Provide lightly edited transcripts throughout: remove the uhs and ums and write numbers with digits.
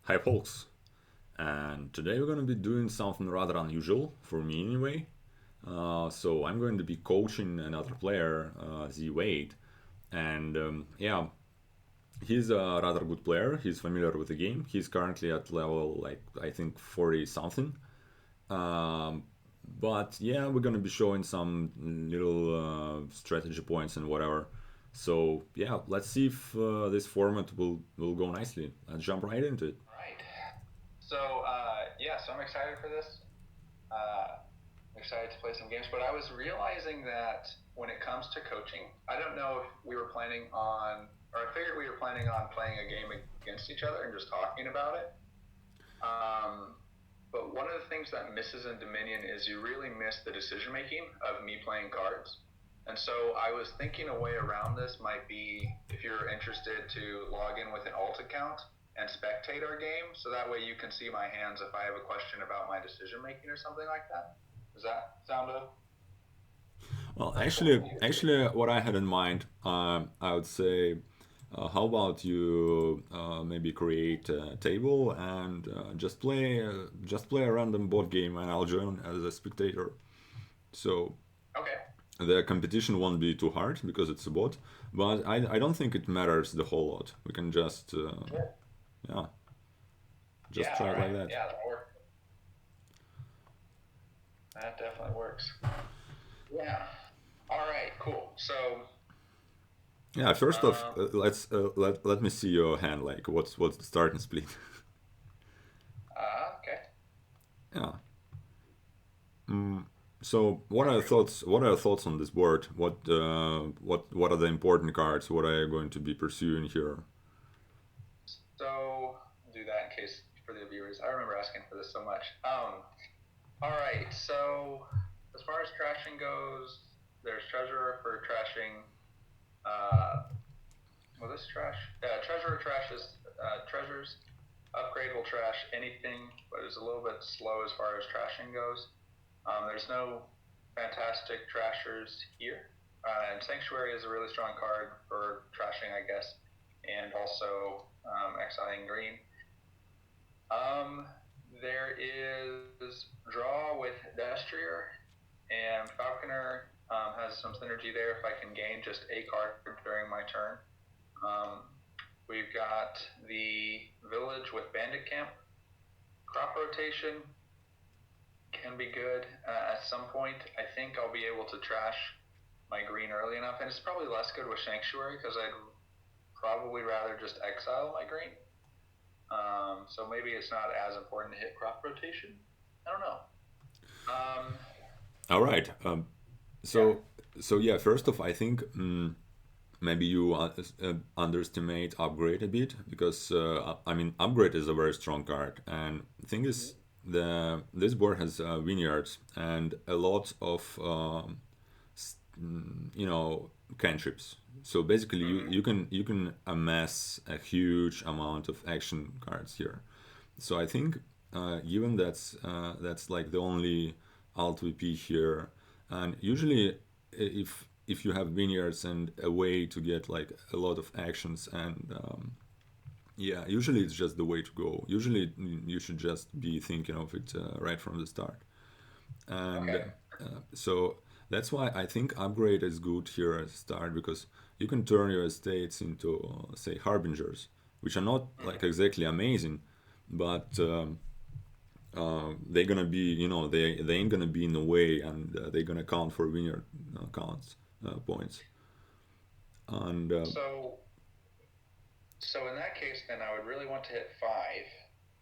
Hi folks, and today we're going to be doing something rather unusual, for me anyway. So I'm going to be coaching another player, ZWade, and yeah, he's a rather good player. He's familiar with the game. He's currently at level like I think 40 something. Um, but yeah, we're going to be showing some little strategy points and whatever. So yeah, let's see if this format will go nicely. Let's jump right into it. All right. So I'm excited for this. I'm excited to play some games, but I was realizing that when it comes to coaching, I don't know if we were planning on, or I figured we were planning on playing a game against each other and just talking about it. Um, but one of the things that misses in Dominion is you really miss the decision making of me playing cards. And so I was thinking a way around this might be if you're interested to log in with an alt account and spectate our game, so that way you can see my hands if I have a question about my decision making or something like that. Does that sound Well, like cool? actually, what I had in mind, I would say, how about you maybe create a table and just play a random board game, and I'll join as a spectator. So Okay. the competition won't be too hard because it's a bot, but I don't think it matters the whole lot. We can just Sure. yeah, just Yeah. try All it like right. that. Yeah, that works. That definitely works. Yeah. All right. Cool. Yeah, first off, Um, let me see your hand. Like, what's the starting split? okay. Yeah. So, what are your Perfect. thoughts? What are your thoughts on this board? What are the important cards? What are you going to be pursuing here? So do that in case for the viewers. I remember asking for this so much. All right. So as far as trashing goes, there's treasurer for trashing. Uh, well, this trash. Treasurer trashes treasures. Upgrade will trash anything, but is a little bit slow as far as trashing goes. There's no fantastic trashers here. And Sanctuary is a really strong card for trashing, I guess, and also exiling green. Um, there is draw with Destrier, and Falconer has some synergy there if I can gain just a card during my turn. Um, we've got the Village with Bandit Camp. Crop rotation can be good at some point. I think I'll be able to trash my green early enough, and it's probably less good with Sanctuary because I'd probably rather just exile my green. So maybe it's not as important to hit crop rotation. I don't know. Um, All right. yeah. So so yeah. First off, I think maybe you underestimate upgrade a bit because I mean upgrade is a very strong card, and the thing is the this board has vineyards and a lot of cantrips. So basically, Mm-hmm. you can amass a huge amount of action cards here. So I think given that's like the only alt VP here, and usually if you have vineyards and a way to get like a lot of actions and yeah, usually it's just the way to go. Usually you should just be thinking of it right from the start. And Okay. so that's why I think upgrade is good here at the start because you can turn your estates into say harbingers, which are not like Mm-hmm. exactly amazing, but they're gonna be they ain't gonna be in the way and they're gonna count for vineyard counts points and So, so in that case, then I would really want to hit five,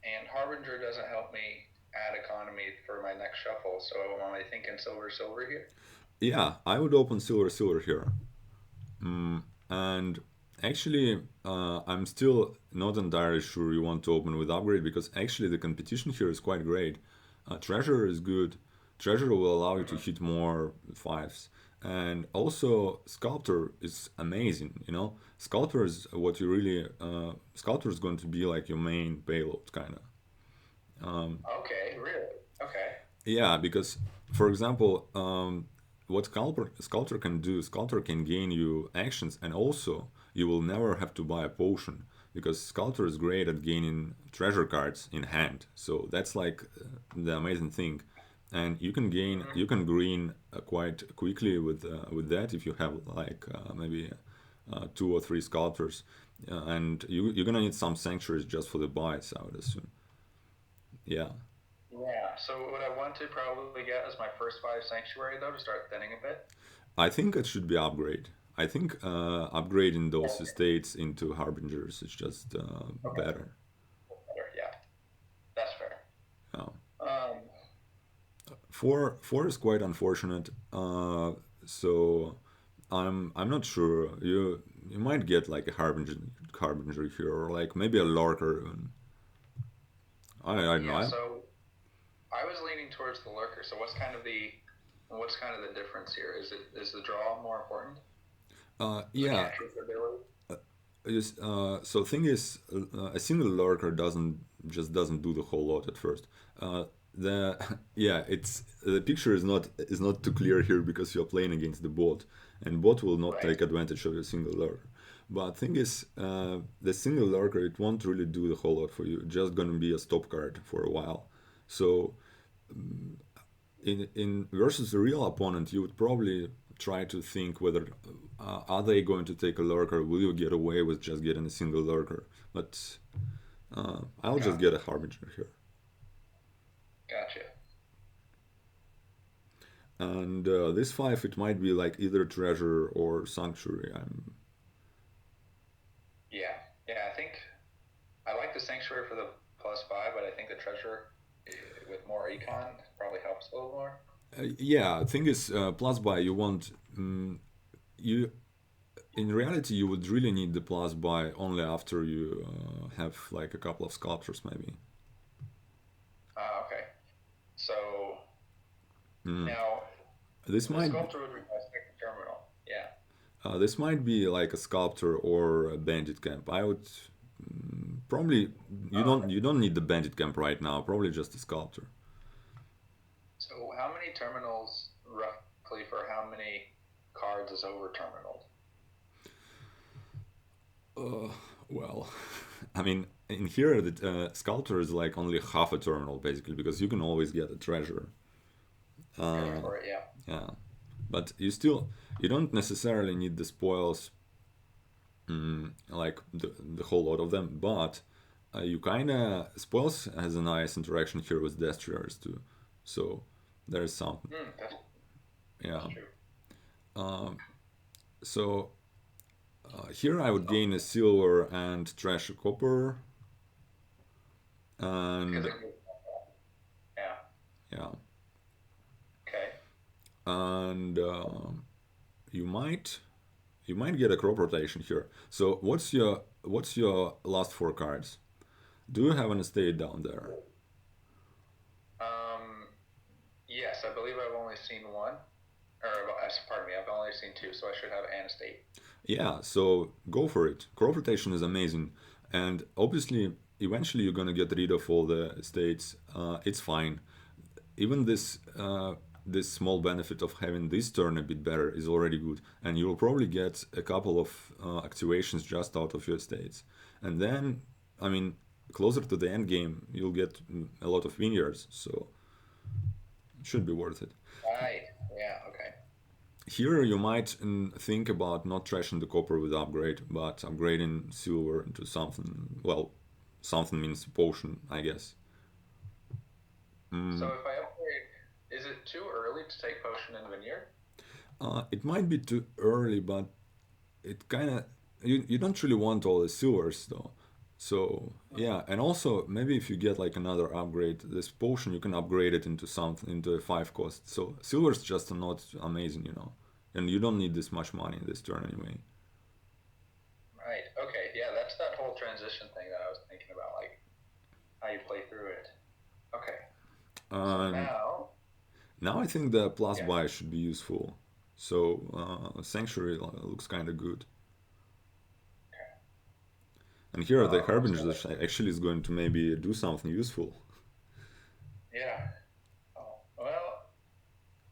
and Harbinger doesn't help me add economy for my next shuffle. So am I thinking silver, silver here? yeah, I would open silver here. And actually, I'm still not entirely sure you want to open with upgrade because actually the competition here is quite great. Treasure is good. Treasure will allow you to Mm-hmm. hit more fives. And also, Sculptor is amazing. Sculptor is what you really. Sculptor is going to be like your main payload, kind of. Okay, really? Okay. Yeah, because for example, what Sculptor can do, Sculptor can gain you actions, and also you will never have to buy a potion. because Sculptor is great at gaining treasure cards in hand. So that's like the amazing thing, and you can green quite quickly with that if you have like maybe two or three Sculptors, and you're gonna need some sanctuaries just for the buys, I would assume. Yeah. Yeah. So what I want to probably get as my first five sanctuary though to start thinning a bit. I think it should be upgrade. I think upgrading those Okay. estates into harbingers is just Okay. better. Better. Yeah. That's fair. Yeah. Um. Four is quite unfortunate. So I'm not sure. You might get like a harbinger here, or like maybe a lurker. Even. I don't know. Yeah. So I was leaning towards the lurker. So what's kind of the difference here? Is the draw more important? The Yeah. cantrip ability. So thing is, a single lurker doesn't do the whole lot at first. The yeah, it's the picture is not too clear here because you're playing against the bot, and bot will not Right. take advantage of your single lurker. But thing is, the single lurker it won't really do the whole lot for you. It's just gonna be a stop card for a while. So in versus a real opponent, you would probably try to think whether are they going to take a lurker? Will you get away with just getting a single lurker? But I'll just Got, get a harbinger here. gotcha. And this five, it might be like either treasure or sanctuary. Yeah. Yeah. I think I like the sanctuary for the plus five, but I think the treasure with more econ probably helps a little more. Yeah, thing is, plus buy you want you in reality you would really need the plus buy only after you have like a couple of sculptures maybe. Okay. So Mm. now This the might sculptor would be my second terminal. Yeah. this might be like a sculptor or a bandit camp. I would probably Oh, okay. you don't need the bandit camp right now. Probably just a sculptor. So how many terminals roughly for how many cards is over terminal? Uh, well, I mean, in here the sculptor is like only half a terminal basically because you can always get a treasure. Pay Uh, for it, yeah. yeah, but you don't necessarily need the spoils like the whole lot of them, but you kind of spoils has a nice interaction here with destroyers too, so there's something. That's Yeah. true. Um, so here I would gain a silver and trash a copper, Because and it, yeah. yeah, Okay. and you might get a crop rotation here. So what's your last four cards? Do you have an estate down there? Um. Yes, I believe I've only seen one. Or pardon me, I've only seen two, so I should have an estate. Yeah, so go for it. Crop rotation is amazing, and obviously, eventually you're gonna get rid of all the estates. It's fine. Even this small benefit of having this turn a bit better is already good, and you'll probably get a couple of activations just out of your estates, and then, I mean, closer to the end game, you'll get a lot of vineyards, so it should be worth it. Right. Yeah. Okay. Here you might think about not trashing the copper with upgrade, but upgrading silver into something. Well, something means potion, I guess. So Mm, if I upgrade, is it too early to take potion in Vineyard? it might be too early, but it kind of you don't really want all the silvers though. So yeah, and also maybe if you get like another upgrade, this potion you can upgrade it into something into a five cost. So silver's just not amazing, and you don't need this much money in this turn anyway. Right. Okay. Yeah, that's that whole transition thing that I was thinking about, like how you play through it. Okay. So And now, now I think the plus yeah. buy should be useful. So Sanctuary looks kind of good. Okay. And here the So Harbinger actually is going to maybe do something useful. yeah. Oh, well,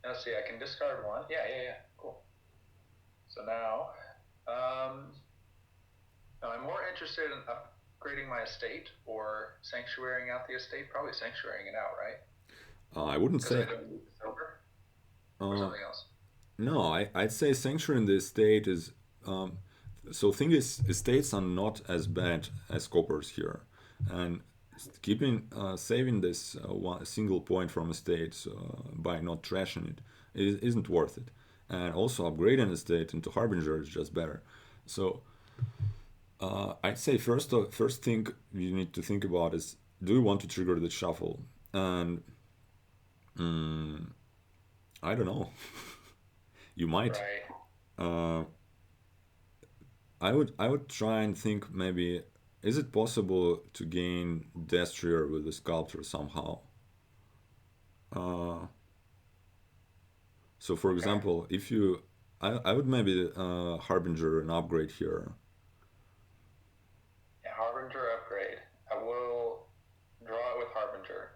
let's see. I can discard one. Yeah. Yeah. Yeah. Cool. So now, um, Now, I'm more interested in upgrading my estate or sanctuarying out the estate. Probably sanctuarying it out, right? I wouldn't Because I say. don't need the silver or Uh, something else. no, I'd say sanctuary in the estate is. Um, so thing is, estates are not as bad as coppers here, and keeping saving this one single point from estates by not trashing it isn't worth it, and also upgrading an estate into harbinger is just better. So I'd say first thing you need to think about is, do you want to trigger the shuffle? And I don't know. You might. Right. Uh, I would try and think, maybe, is it possible to gain Destrier with the sculptor somehow? Uh, so for Okay. example, if you I would maybe Harbinger an upgrade here. Yeah, Harbinger upgrade. I will draw it with Harbinger.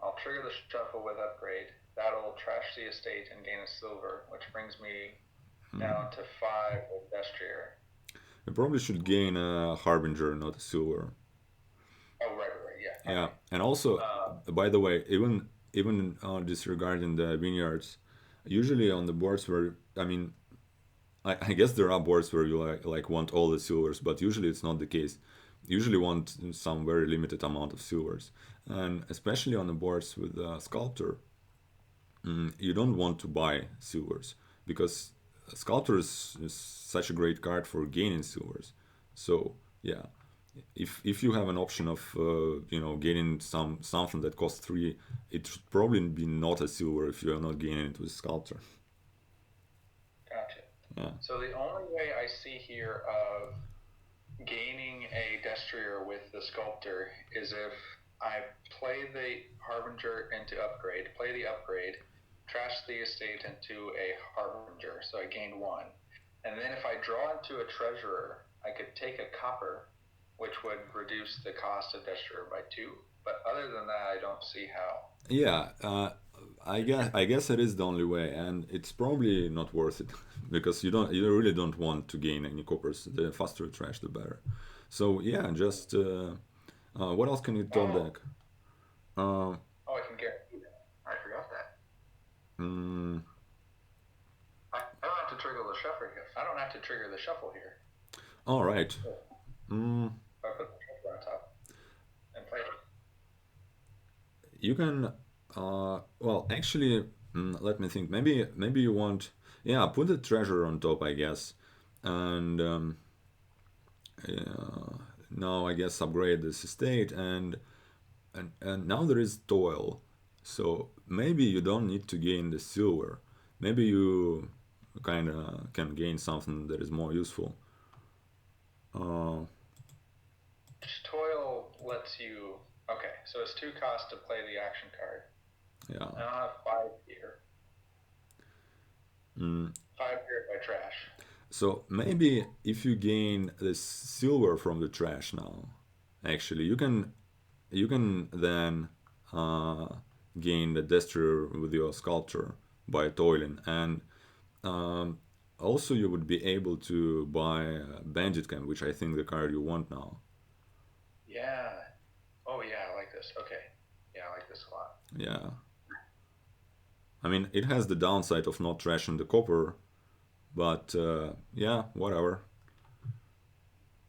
I'll trigger the shuffle with upgrade. That'll trash the estate and gain a silver, which brings me down to 5 with Destrier. I probably should gain a Harbinger, not a silver. Oh, right. Yeah, Yeah, pardon me. and also, Um, by the way, even disregarding the vineyards, usually on the boards where, I mean, I guess there are boards where you like want all the silvers, but usually it's not the case. Usually want some very limited amount of silvers, and especially on the boards with sculptor, you don't want to buy silvers, because sculptor is such a great card for gaining silvers. So yeah, if you have an option of gaining something that costs three, it should probably be not a silver if you are not gaining it with sculptor. Gotcha. Yeah. So the only way I see here of gaining a Destrier with the Sculptor is if I play the Harbinger into upgrade, play the upgrade, trash the estate into a Harbinger, so I gain 1. And then if I draw into a Treasurer, I could take a copper, which would reduce the cost of Destrier by 2. But other than that, I don't see how. Yeah, I guess it is the only way, and it's probably not worth it because you really don't want to gain any coppers. The faster you trash, the better. So yeah, just what else can you top Oh, deck? Uh, oh, I can guarantee that. I forgot that. mm, I don't have to trigger the shuffle here. I don't have to trigger the shuffle here. all right. Cool. Mm, If I put the shuffle on top and play it. you can. Well, actually, let me think. Maybe you want. Yeah, put the treasure on top, I guess, and now I guess upgrade this estate, and now there is toil, so maybe you don't need to gain the silver. Maybe you kind of can gain something that is more useful. uh, Toil lets you. Okay, so it's 2 costs to play the action card. yeah. I don't have 5 here. Mm. 5 here if I trash. So maybe if you gain the silver from the trash now, actually you can then uh, gain the destroyer with your sculpture by toiling, and um, also you would be able to buy bandit camp, which I think the card you want now. Yeah. Oh, yeah, I like this. Okay. Yeah, I like this a lot. Yeah, I mean, it has the downside of not trashing the copper, but yeah, whatever.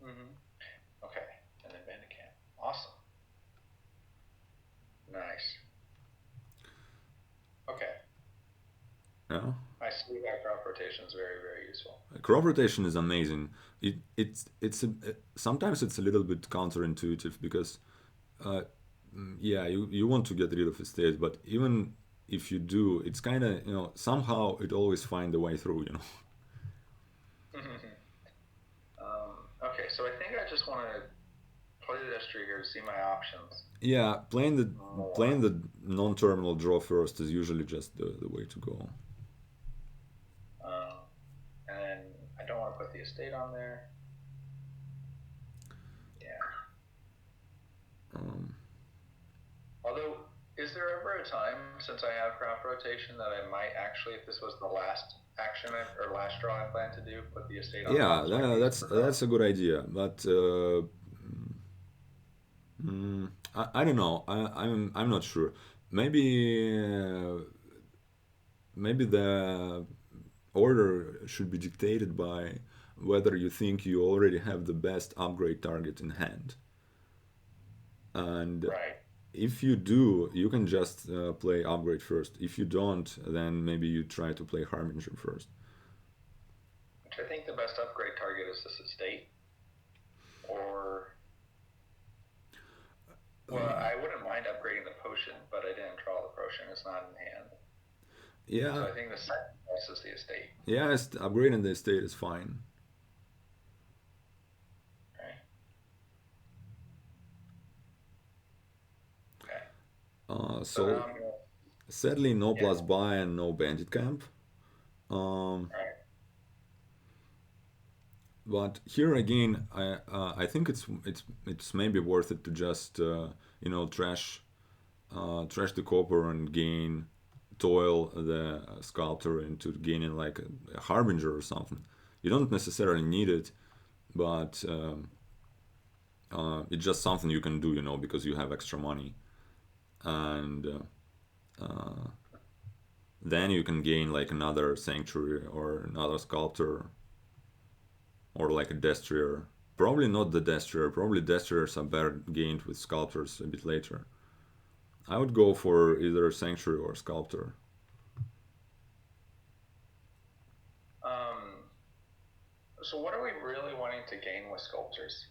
Mm-hmm. Okay. And then Bandicam. Awesome. Nice. Okay. Yeah, I see that crop rotation is very, very useful. crop rotation is amazing. Sometimes it's a little bit counterintuitive because uh, yeah, you want to get rid of a state, but even if you do, it's kind of, somehow it always find a way through. Okay, so I think I just want to play the history here to see my options Yeah, playing more. the non-terminal draw first is usually just the way to go. Um, and I don't want to put the estate on there. Yeah. Um, Although, is there ever a time, since I have crop rotation, that I might actually, if this was the last or last draw I plan to do, put the estate on Yeah, top so I can use it for draw. that's a good idea, but I don't know. I'm not sure. Maybe maybe the order should be dictated by whether you think you already have the best upgrade target in hand. And Right. if you do, you can just play upgrade first. If you don't, then maybe you try to play Harbinger first. Which I think the best upgrade target is this estate. Or, well, I wouldn't mind upgrading the potion, but I didn't draw the potion. It's not in hand. So Yeah, I think the second best is the estate. yeah, upgrading the estate is fine. Okay. Okay. So now So I'm gonna, sadly, no yeah. plus buy and no bandit camp. Um, All right. but here again, I think it's maybe worth it to just trash the copper and gain toil the sculptor into gaining like a harbinger or something. You don't necessarily need it, but it's just something you can do, because you have extra money, and then you can gain like another sanctuary or another sculptor or like a destrier. Probably not the destrier. Probably destriers are better gained with sculptors a bit later. I would go for either sanctuary or sculptor. Um, so what are we really wanting to gain with sculptures?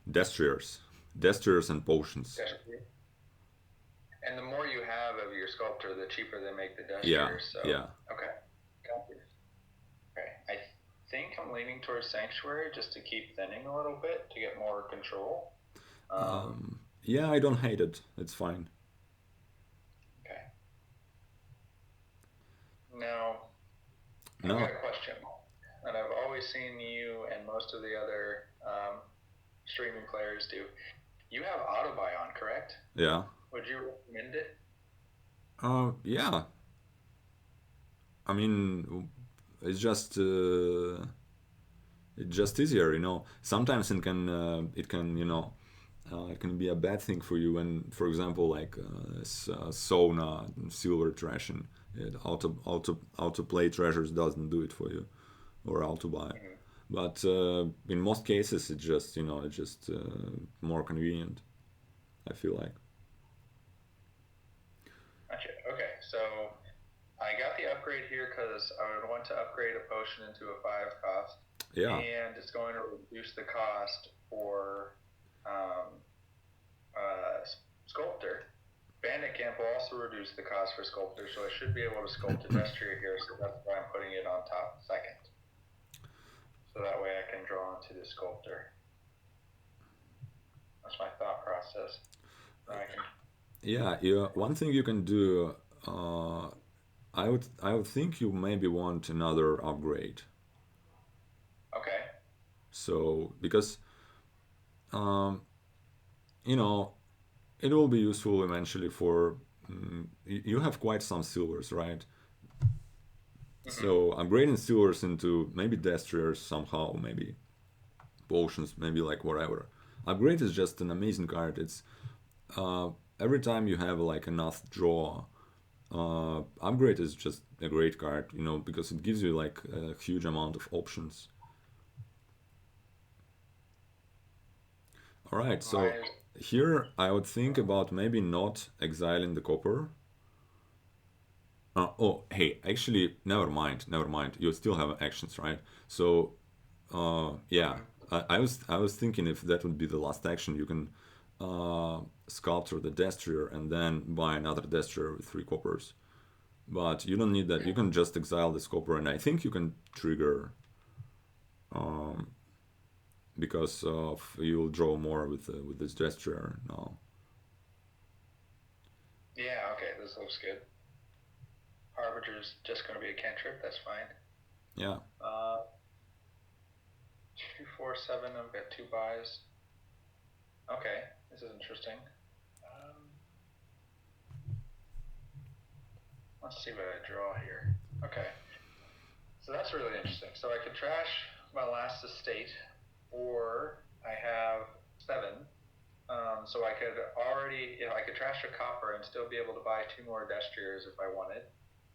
Destriers, destriers and potions. Destrier. And the more you have of your sculptor, the cheaper they make the Yeah, destriers. So yeah. okay, got this. Okay, I think I'm leaning towards sanctuary just to keep thinning a little bit to get more control. Yeah, I don't hate it. It's fine. Okay. Now I've got No, a question, and I've always seen you and most of the other streaming players do. You have auto buy on, correct? yeah. Would you recommend it? Yeah. I mean, it's just easier. Sometimes it can be a bad thing for you when, for example, like sauna, silver trashing, auto play treasures doesn't do it for you, or auto buy. Mm-hmm. But in most cases, it's just more convenient. I feel like. Gotcha. Okay, so I got the upgrade here because I would want to upgrade a potion into a 5 cost, Yeah. and it's going to reduce the cost for sculptor. Bandit Camp will also reduce the cost for sculptor, so I should be able to sculpt a destrier here, so that's why I'm putting it on top second. So that way I can draw into the sculptor. That's my thought process. Yeah, one thing you can do, I would think you maybe want another upgrade. Okay. So because you know it will be useful eventually for you have quite some silvers, right? So upgrading silvers into maybe destriers somehow, maybe potions, maybe like whatever. Upgrade is just an amazing card. It's every time you have like enough draw, upgrade is just a great card, because it gives you like a huge amount of options. All right, so here I would think about maybe not exiling the copper. Oh, hey, actually, never mind, never mind. You still have actions, right? So, yeah, I was thinking if that would be the last action, you can sculpture the destrier and then buy another destrier with 3 coppers. But you don't need that. You can just exile this copper, and I think you can trigger because of you'll draw more with this destrier now. Yeah, okay, this looks good. Harbinger's just going to be a cantrip, that's fine. Yeah. 2, 4, 7, I've got 2 buys. Okay, this is interesting. Let's see what I draw here. Okay, So that's really interesting. So I could trash my last estate, or I have 7. So I could I could trash a copper and still be able to buy 2 more destriers if I wanted,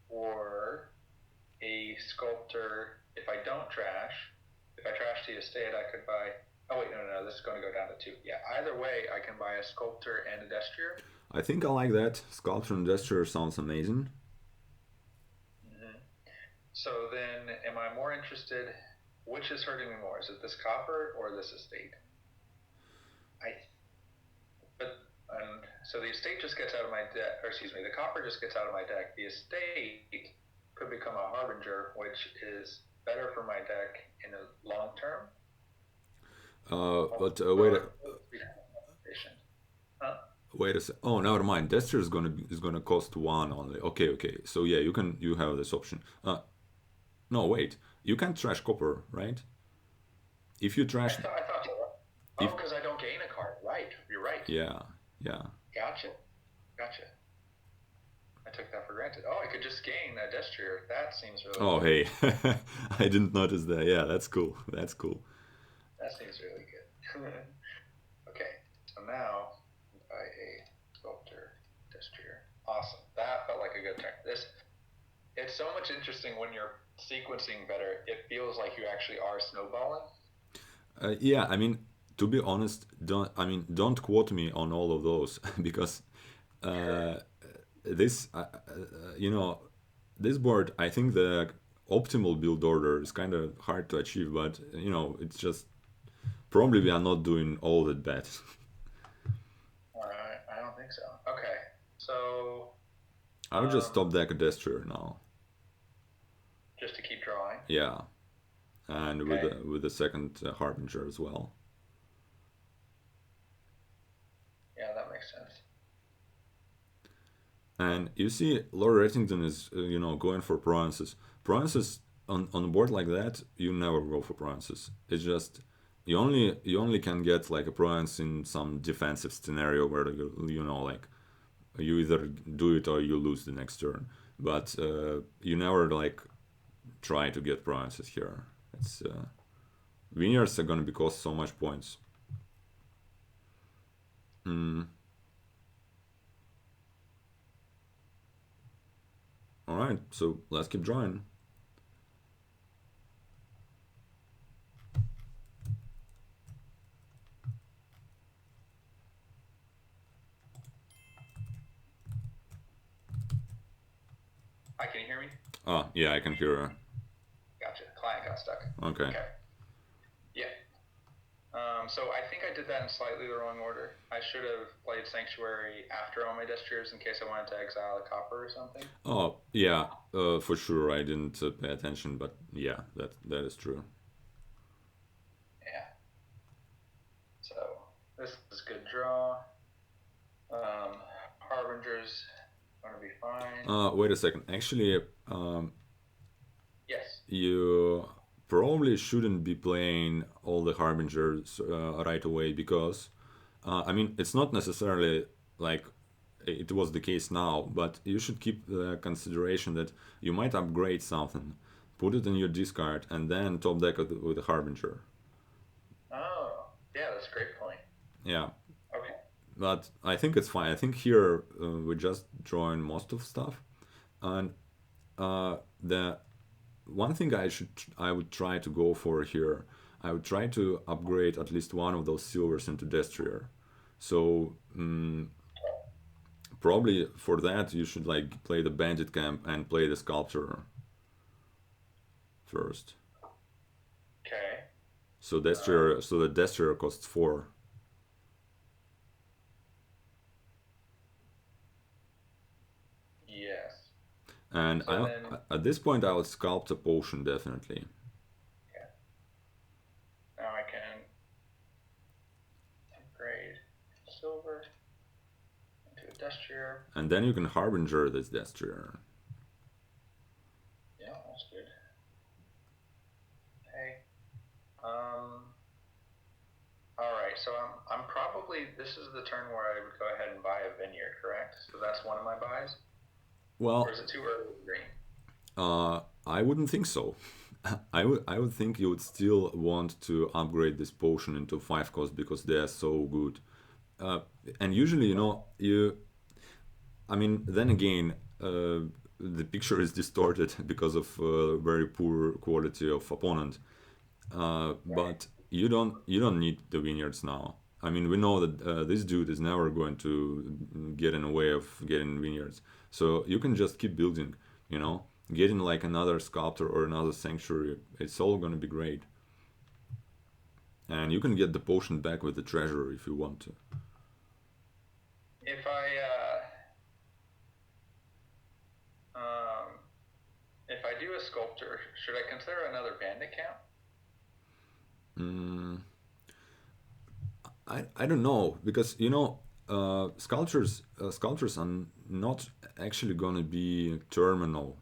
or a sculptor if I don't trash. If I trash the estate, I could buy. Oh wait, no, this is going to go down to 2. Yeah, either way, I can buy a sculptor and a destrier. I think I like that. Sculpture and gesture sounds amazing. Mm-hmm. So then, am I more interested? Which is hurting me more? Is it this copper or this estate? So the estate just gets out of my deck, or excuse me, the copper just gets out of my deck. The estate could become a harbinger, which is better for my deck in the long term. But wait a sec. Oh, never mind. Gesture is gonna cost 1 only. Okay. So yeah, you have this option. No, wait. You can trash copper, right? If you trash. I thought so. Oh, because I don't gain a card. Right. You're right. Yeah. Gotcha. I took that for granted. Oh, I could just gain a destrier. That seems really Oh, good. hey. I didn't notice that. Yeah, that's cool. That seems really good. Okay. So now, buy a sculptor destrier. Awesome. That felt like a good turn. It's so much interesting when you're sequencing better. It feels like you actually are snowballing. Yeah, I mean, to be honest, don't quote me on all of those because this this board, I think the optimal build order is kind of hard to achieve, but it's just probably we are not doing all that bad. All right, I don't think so. Okay, so I would just stop deck a destrier now. Just to keep drawing. Yeah, and okay. with the second harbinger as well. Yeah, that makes sense. And you see, Lord Rettington is going for provinces. Provinces on a board like that, you never go for provinces. It's just you only can get like a province in some defensive scenario where like you either do it or you lose the next turn. But you never like try to get provinces here. It's Vineyards are gonna be cost so much points. Alright, so let's keep drawing. Hi, can you hear me? Oh, yeah, I can hear her. Gotcha. Client got stuck. Okay. Yeah. So I think I did that in slightly the wrong order. I should have played Sanctuary after all my destriers in case I wanted to exile a copper or something. Oh, yeah, for sure. I didn't pay attention, but yeah, that is true. Yeah. So this is good draw. Harbinger's gonna be fine. Wait a second. Actually, yes. You probably shouldn't be playing all the harbingers right away because, I mean, it's not necessarily like it was the case now, but you should keep the consideration that you might upgrade something, put it in your discard, and then top deck with a harbinger. Oh, yeah, that's a great point. Yeah. Okay. But I think it's fine. I think here we're just drawing most of stuff, and the one thing I would try to go for here, I would try to upgrade at least one of those silvers into destrier. So probably for that you should like play the bandit camp and play the sculptor first. Okay. So destrier, so the destrier costs 4. Yes. And so at this point I would sculpt a potion definitely. Yeah. Now I can upgrade silver into a destrier. And then you can harbinger this destrier. Yeah, that's good. Okay. All right. So I'm probably, this is the turn where I would go ahead and buy a vineyard, correct? So that's one of my buys. Well, or is it too early to green? I wouldn't think so. I would think you would still want to upgrade this potion into 5 cost because they are so good. Uh, and usually, I mean, then again, the picture is distorted because of very poor quality of opponent. But you don't need the vineyards now. I mean, we know that this dude is never going to get in the way of getting vineyards. So you can just keep building, getting like another sculptor or another sanctuary. It's all going to be great. And you can get the potion back with the treasure if you want to. If I if I do a sculptor, should I consider another bandit camp? I don't know because sculptures are not actually gonna be terminal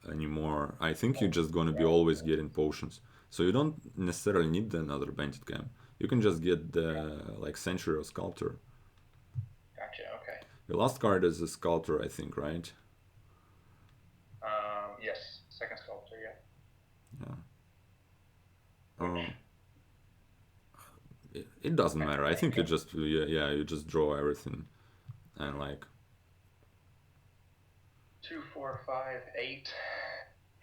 anymore. I think you're just gonna be always getting potions, so you don't necessarily need another bandit camp. You can just get the like century or sculptor. Gotcha. Okay. Your last card is a sculptor, I think, right? Yes. Second sculptor. Yeah. Yeah. It doesn't matter. I think you just you just draw everything, and like 2, 4, 5, 8,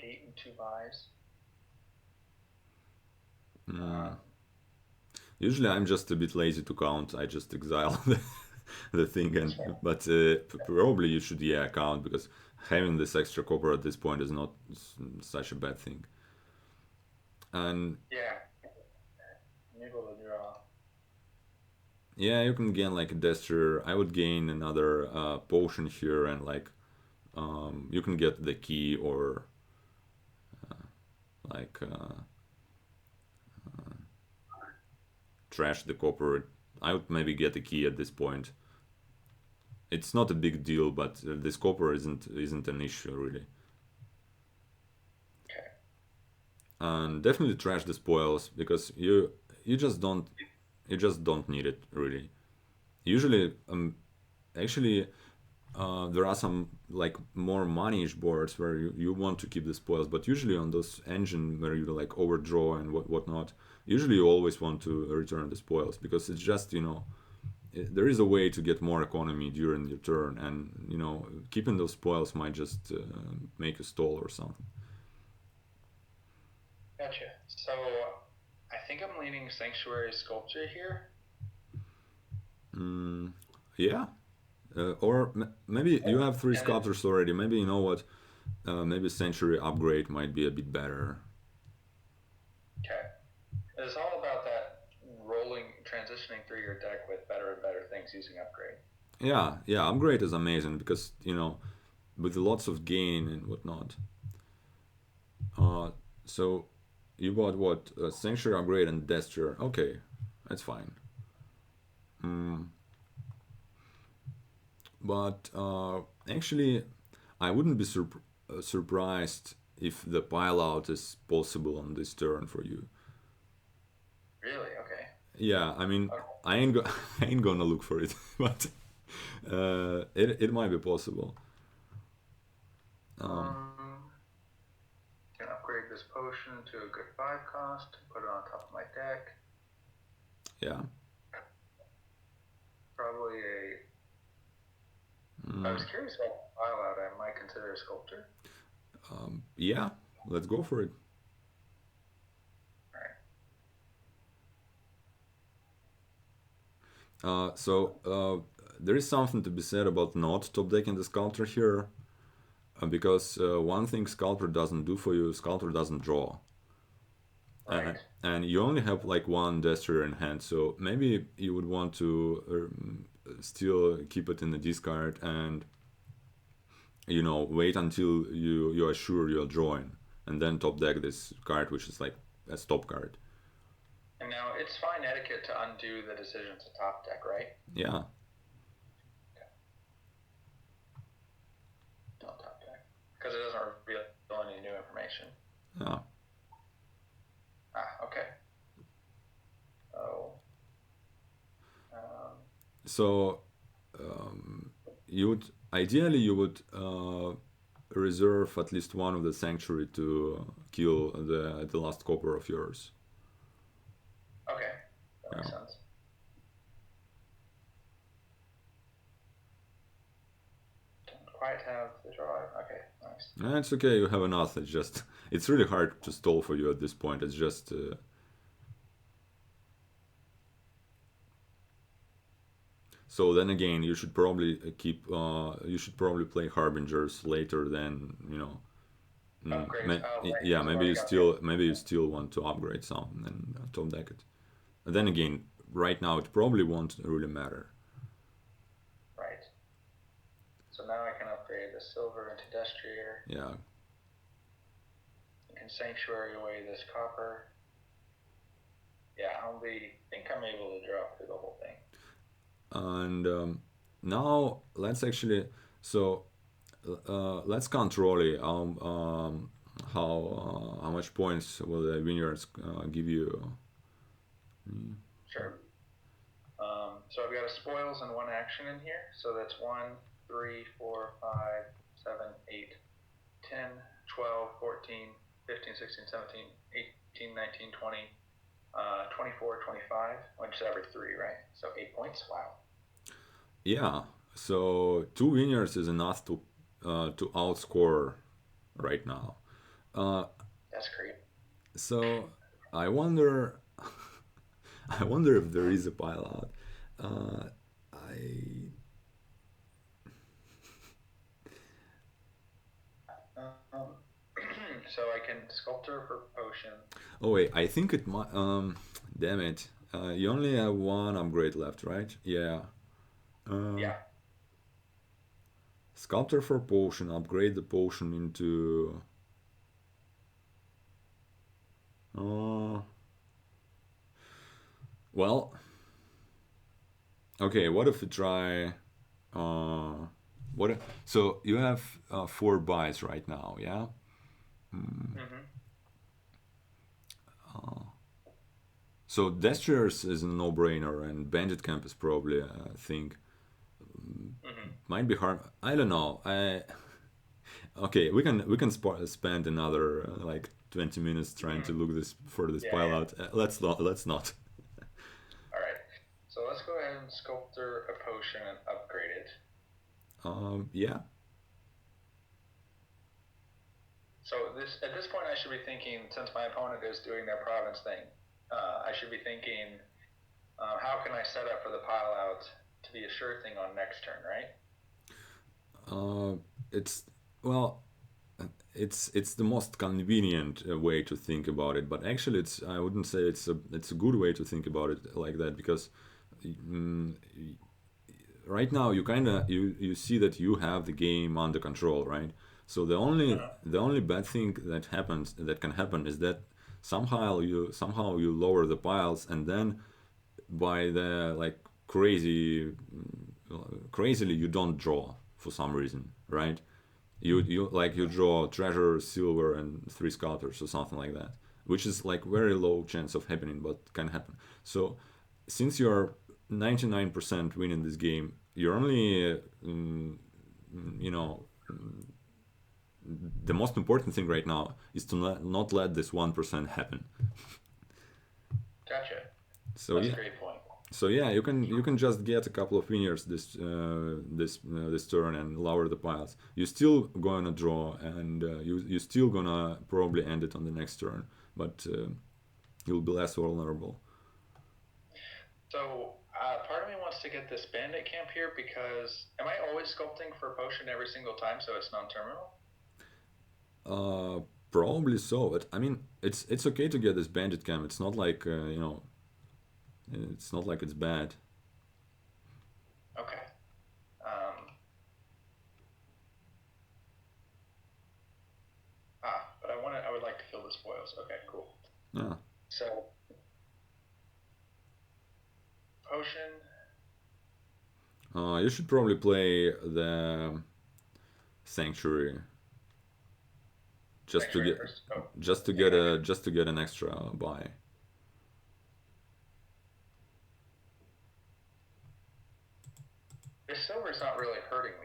8 and 2 buys. usually I'm just a bit lazy to count. I just exile the thing, but probably you should count because having this extra copper at this point is not such a bad thing. And Yeah. I'm able to draw. yeah, you can gain like a gesture. I would gain another potion here, and like you can get the key or like trash the copper. I would maybe get a key at this point. It's not a big deal, but this copper isn't an issue really. Okay. And definitely trash the spoils because you just don't need it really. Usually, actually, there are some like more money-ish boards where you want to keep the spoils, but usually on those engine where you like overdraw and whatnot, usually you always want to return the spoils because it's just there is a way to get more economy during your turn, and keeping those spoils might just make you stall or something. Gotcha. So I think I'm leaning Sanctuary Sculpture here. Yeah. Or maybe you have 3 sculptors already. Maybe you know what? Maybe Century upgrade might be a bit better. Okay. It's all about that transitioning through your deck with better and better things using upgrade. Yeah. Upgrade is amazing because with lots of gain and whatnot. So you got what? Sanctuary upgrade and Desture. Okay, that's fine. But actually, I wouldn't be surprised if the pile out is possible on this turn for you. Really? Okay. Yeah, I mean, I ain't gonna look for it, but it might be possible. Can upgrade this potion to a good 5 cost, put it on top of my deck. Yeah. Probably I was curious about pile out. I might consider a sculptor. Yeah, let's go for it. So there is something to be said about not top decking the sculptor here, because one thing sculptor doesn't do for you, sculptor doesn't draw. Right. And you only have like one Destroyer in hand, so maybe you would want to still keep it in the discard and wait until you are sure you're drawing, and then top deck this card, which is like a stop card. And now it's fine etiquette to undo the decision to top deck, right? Yeah. Okay. Don't top deck because it doesn't reveal any new information. Yeah. Okay. Oh. So you would reserve at least one of the sanctuary to kill the last copper of yours. Okay, that makes Yeah. sense. Don't quite have the drive. Okay, nice. It's okay, you have enough. It's just it's really hard to stall for you at this point. It's just so then again, you should probably keep. You should probably play harbingers later than Upgrades. Oh, right, yeah, because I've already got the. maybe you still want to upgrade some and top deck it. And then again, right now it probably won't really matter. Right. So now I can upgrade the silver into destrier. Yeah. I can sanctuary away this copper. Yeah, think I'm able to drop through the whole thing. And now let's actually let's count Rolly. How much points will the Vineyards give you? Sure. So I've got a spoils and one action in here. So that's 1, 3, 4, 5, 7, 8, 10, 12, 14, 15, 16, 17, 18, 19, 20, 24, 25, which is every 3, right? So 8 points. Wow. Yeah. So 2 Vineyards is enough to outscore right now. That's great. So I wonder, I wonder if there is a pile out. I So I can sculptor for potion. Oh wait, I think it might. Damn it. You only have one upgrade left, right? Yeah. Yeah. Sculptor for potion. Upgrade the potion into. Well. Okay. What if we try? What? So you have 4 buys right now, yeah. So Destriers is a no-brainer, and Bandit Camp is probably a thing. Might be hard. I don't know. Okay, we can spend another like 20 minutes trying to look for this pile out. Let's not. All right. So let's go ahead and sculptor a potion and upgrade it. Yeah. So at this point, I should be thinking, since my opponent is doing their province thing, I should be thinking, how can I set up for the pile out to be a sure thing on next turn, right? It's the most convenient way to think about it, but actually I wouldn't say it's a good way to think about it like that, because right now you see that you have the game under control, right? So the only bad thing that can happen is that somehow you lower the piles, and then by the like crazily you don't draw for some reason, right? You draw treasure, silver, and 3 sculptors or something like that, which is like very low chance of happening, but can happen. So since you're 99% winning this game, you're only the most important thing right now is to not let this 1% happen. Gotcha. So that's yeah, a great point. So yeah, you can just get a couple of Vineyards this turn and lower the piles. You're still gonna draw, and you're still gonna probably end it on the next turn, but you'll be less vulnerable. So part of me wants to get this bandit camp here, because am I always sculpting for potion every single time, so it's non-terminal? Probably so, but I mean, it's okay to get this bandit camp. It's not like it's not like it's bad. Okay. But I would like to fill the spoils. Okay, cool. Yeah. So potion. You should probably play the sanctuary just Sanctuary to get first. Oh. just to get an extra buy. This silver's not really hurting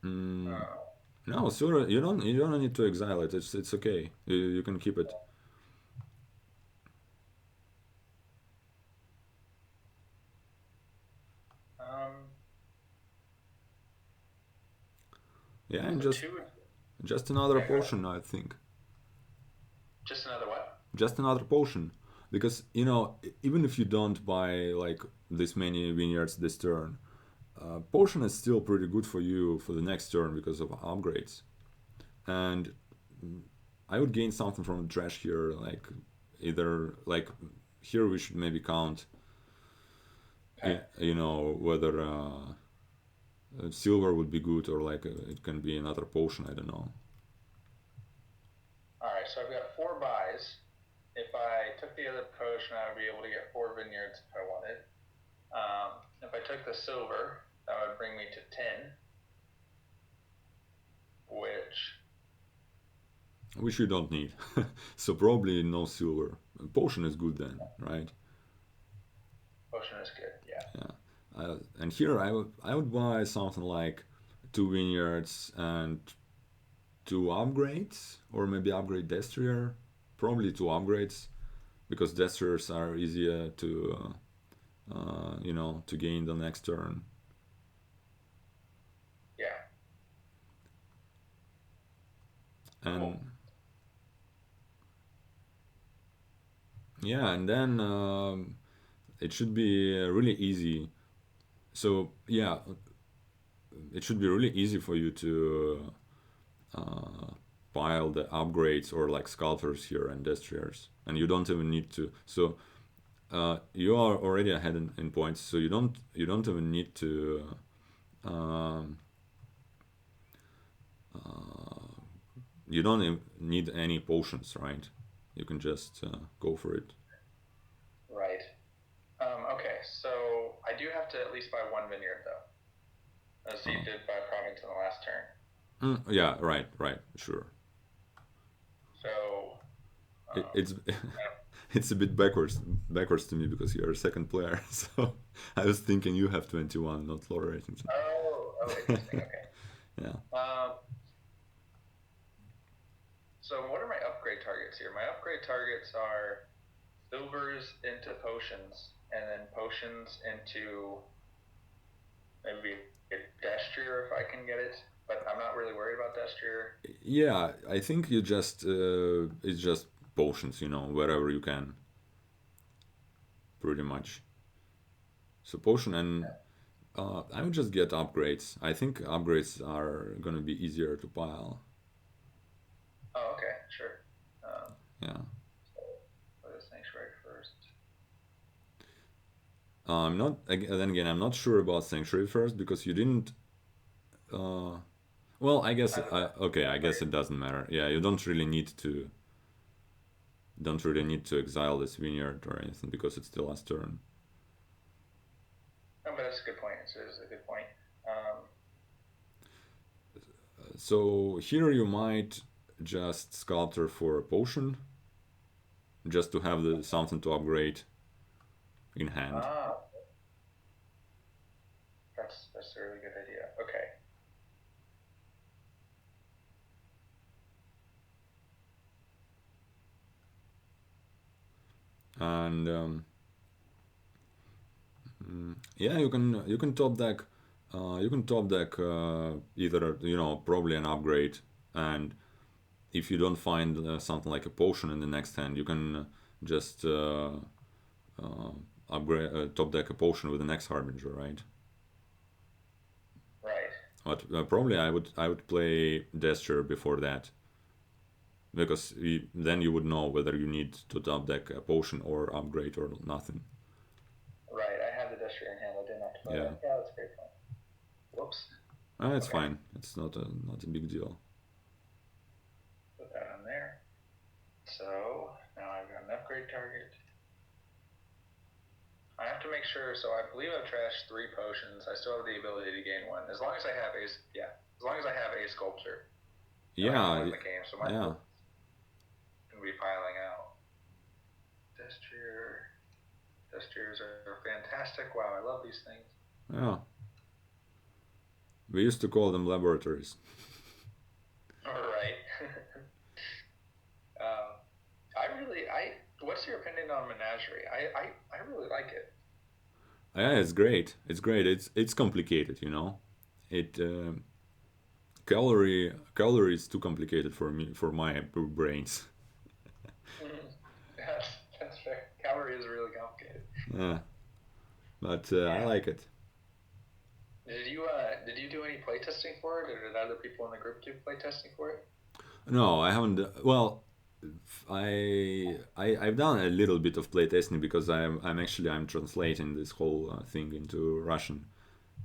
me. Mm, Uh, no, sure. You don't need to exile it. It's okay. You can keep it. um, Yeah, and so just two. just another Yeah, go ahead. potion, I think. Just another what? Just another potion, because even if you don't buy like this many vineyards this turn, potion is still pretty good for you for the next turn because of upgrades. And I would gain something from the trash here, like either like here we should maybe count, Okay. whether silver would be good or like it can be another potion. I don't know. All right. So I've got 4 buys. If I took the other potion, I would be able to get 4 vineyards if I wanted. If I took the silver, that would bring me to 10, which Which you don't need, so probably no silver. Potion is good then, right? potion is good. Yeah. Yeah. And here I would buy something like 2 vineyards and 2 upgrades, or maybe upgrade Destrier. Probably 2 upgrades because Destriers are easier to gain the next turn. Yeah. And Cool. yeah, and then it should be really easy. So yeah, it should be really easy for you to uh, pile the upgrades or like sculptors here and destriers, and you don't even need to. So you are already ahead in points, so you don't even need to um, uh, you don't need any potions, right? You can just go for it. Right. Okay. So I do have to at least buy 1 vineyard though, as you uh, did buy a province in the last turn. yeah, right, sure. So, it, um, it's it's a bit backwards to me because you're a second player. So I was thinking you have 21, not Laura Atkinson. oh, interesting. Okay. Yeah. Um, so what are my upgrade targets here? My upgrade targets are silvers into potions, and then potions into maybe a destrier if I can get it. But I'm not really worried about destrier. Yeah, I think it's just potions, wherever you can, pretty much. So potion, and I would just get upgrades. I think upgrades are gonna be easier to pile. Oh, okay, sure. Um, Yeah. so what is sanctuary first? Not then again. I'm not sure about sanctuary first because you didn't. Uh, well, I guess. Doesn't matter. Okay, I guess Upgrade. it doesn't matter. Yeah, you don't really need to exile this vineyard or anything because it's the last turn. No, but that's a good point. It's a good point. Um, So here you might just sculptor for a potion, just to have something to upgrade in hand. ah, that's a really good idea. Okay. And yeah, you can top deck either probably an upgrade, and if you don't find something like a potion in the next hand, you can just uh, upgrade top deck a potion with the next harbinger, right? Right. But probably I would play Desture before that because then you would know whether you need to top deck a potion or upgrade or nothing. Right. I have the destrier in hand. I didn't have to play Yeah, that. Yeah, that's a great point. Whoops. it's Okay. fine. It's not a big deal. Put that on there. So now I've got an upgrade target. I have to make sure. So I believe I've trashed 3 potions. I still have the ability to gain one, as long as I have a yeah, as long as I have a sculpture, and I can Yeah, win the game. So my yeah, can be piling out. Destrier. Destriers are fantastic. Wow, I love these things. yeah. We used to call them laboratories. All right. um, what's your opinion on Menagerie? I really like it. Yeah, it's great. It's great. It's complicated, you know. It calorie is too complicated for me for my brains. That's fair. Calorie is really complicated. Yeah, but I Yeah. like it. Did you do any playtesting for it, or did other people in the group do playtesting for it? No, I haven't. Well, I've done a little bit of playtesting because I'm translating this whole thing into Russian.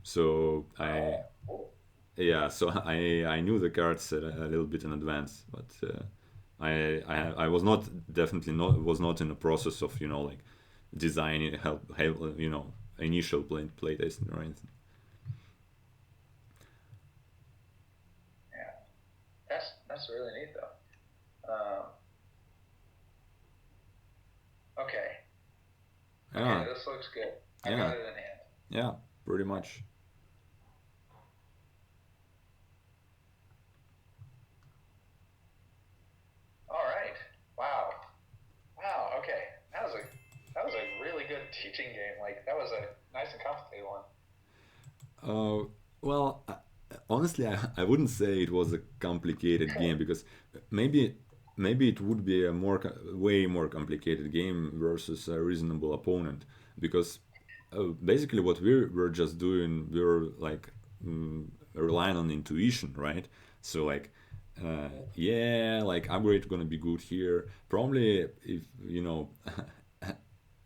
So I Oh, cool. yeah, so I knew the cards a little bit in advance, but I was not definitely not was not in the process of like designing help initial playtesting or anything. Yeah, that's really neat though. Okay, okay, Yeah, this looks good. I yeah, got it in hand. yeah, pretty much. All right. Wow. Wow. Okay. That was a really good teaching game. Like that was a nice and complicated one. Uh, well, honestly, I wouldn't say it was a complicated game because maybe maybe it would be a way more complicated game versus a reasonable opponent because basically what we were just doing we were like relying on intuition, right? So like yeah, like upgrade gonna be good here. Probably if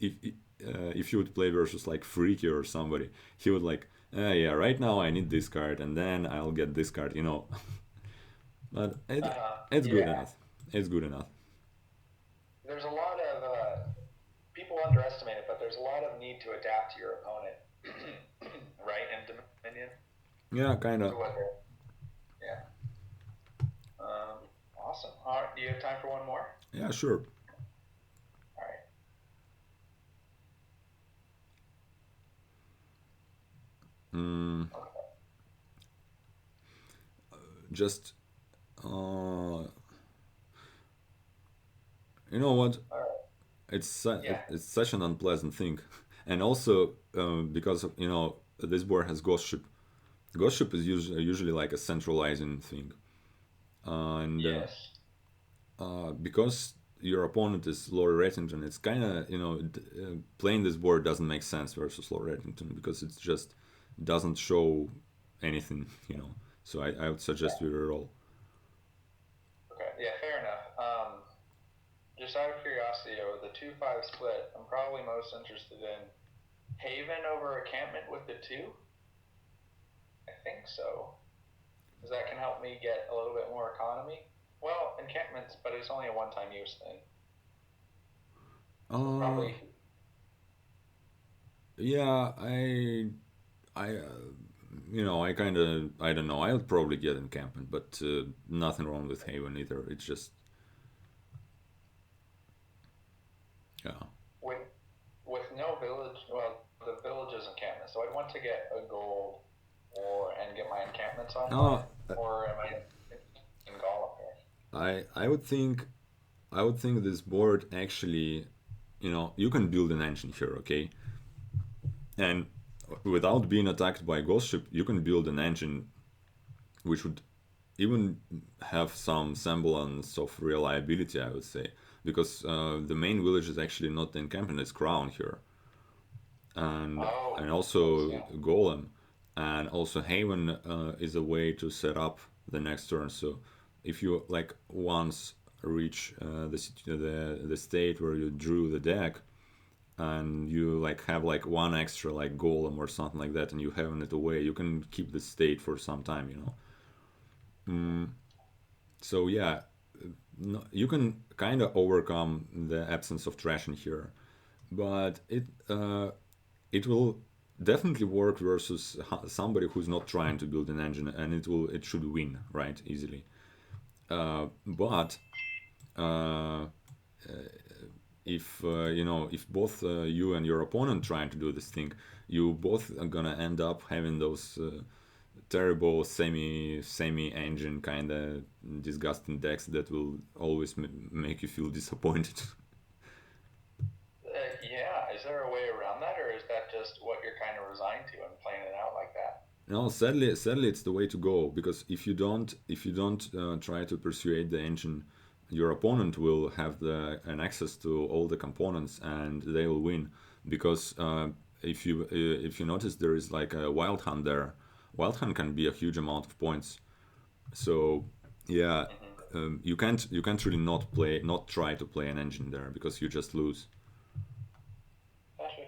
if if you would play versus like Freaky or somebody, he would like, yeah, right now I need this card, and then I'll get this card, But it's good Yeah. enough. It's good enough. There's a lot of people underestimate it, but there's a lot of need to adapt to your opponent, right? And Dominion. Yeah, kind So of. what? Yeah. Awesome. All right. Do you have time for one more? Yeah, sure. All right. Mm, Okay. just, uh, you know what? All right. Yeah. It's such an unpleasant thing, and also because this board has Ghost Ship. Ghost Ship is usually like a centralizing thing, and Yes. because your opponent is Laurie Rettington, it's kind of playing this board doesn't make sense versus Laurie Rettington because it just doesn't show anything, So I would suggest we reroll. Okay. Yeah. Fair enough. Just out of curiosity, with the 2-5 split, I'm probably most interested in Haven over Encampment with the 2. I think so. Because that can help me get a little bit more economy. Well, encampments, but it's only a one-time use thing. So Uh, probably, yeah, I kind of, I don't know. I'll probably get encampment, but nothing wrong with Haven either. It's just, yeah. with no village, well, the village is encampment, so I'd want to get a gold and get my encampments online, No, or am I in Golem here? I would think, this board actually, you can build an engine here, okay? And without being attacked by Ghost Ship, you can build an engine which would even have some semblance of reliability, I would say, because the main village is actually not the encampment; it's Crown here, and Oh, nice, also yeah. Golem, and also Haven is a way to set up the next turn. So if you like once reach the state where you drew the deck, and you like have like one extra like golem or something like that, and you having it away, you can keep the state for some time. So yeah, no, you can kind of overcome the absence of trash in here, but it will definitely work versus somebody who's not trying to build an engine, and it should win right easily. But uh, if if both you and your opponent trying to do this thing, you both are gonna end up having those terrible semi engine kind of disgusting decks that will always make you feel disappointed. Yeah, is there a way around that, or is that just what you're kind of resigned to and playing it out like that? No, sadly, it's the way to go, because if you don't try to persuade the engine, your opponent will have an access to all the components and they will win. Because if you notice, there is like a wild hunt there. Wild hunt can be a huge amount of points. So yeah, Mm-hmm. you can't really not try to play an engine there, because you just lose. Gotcha.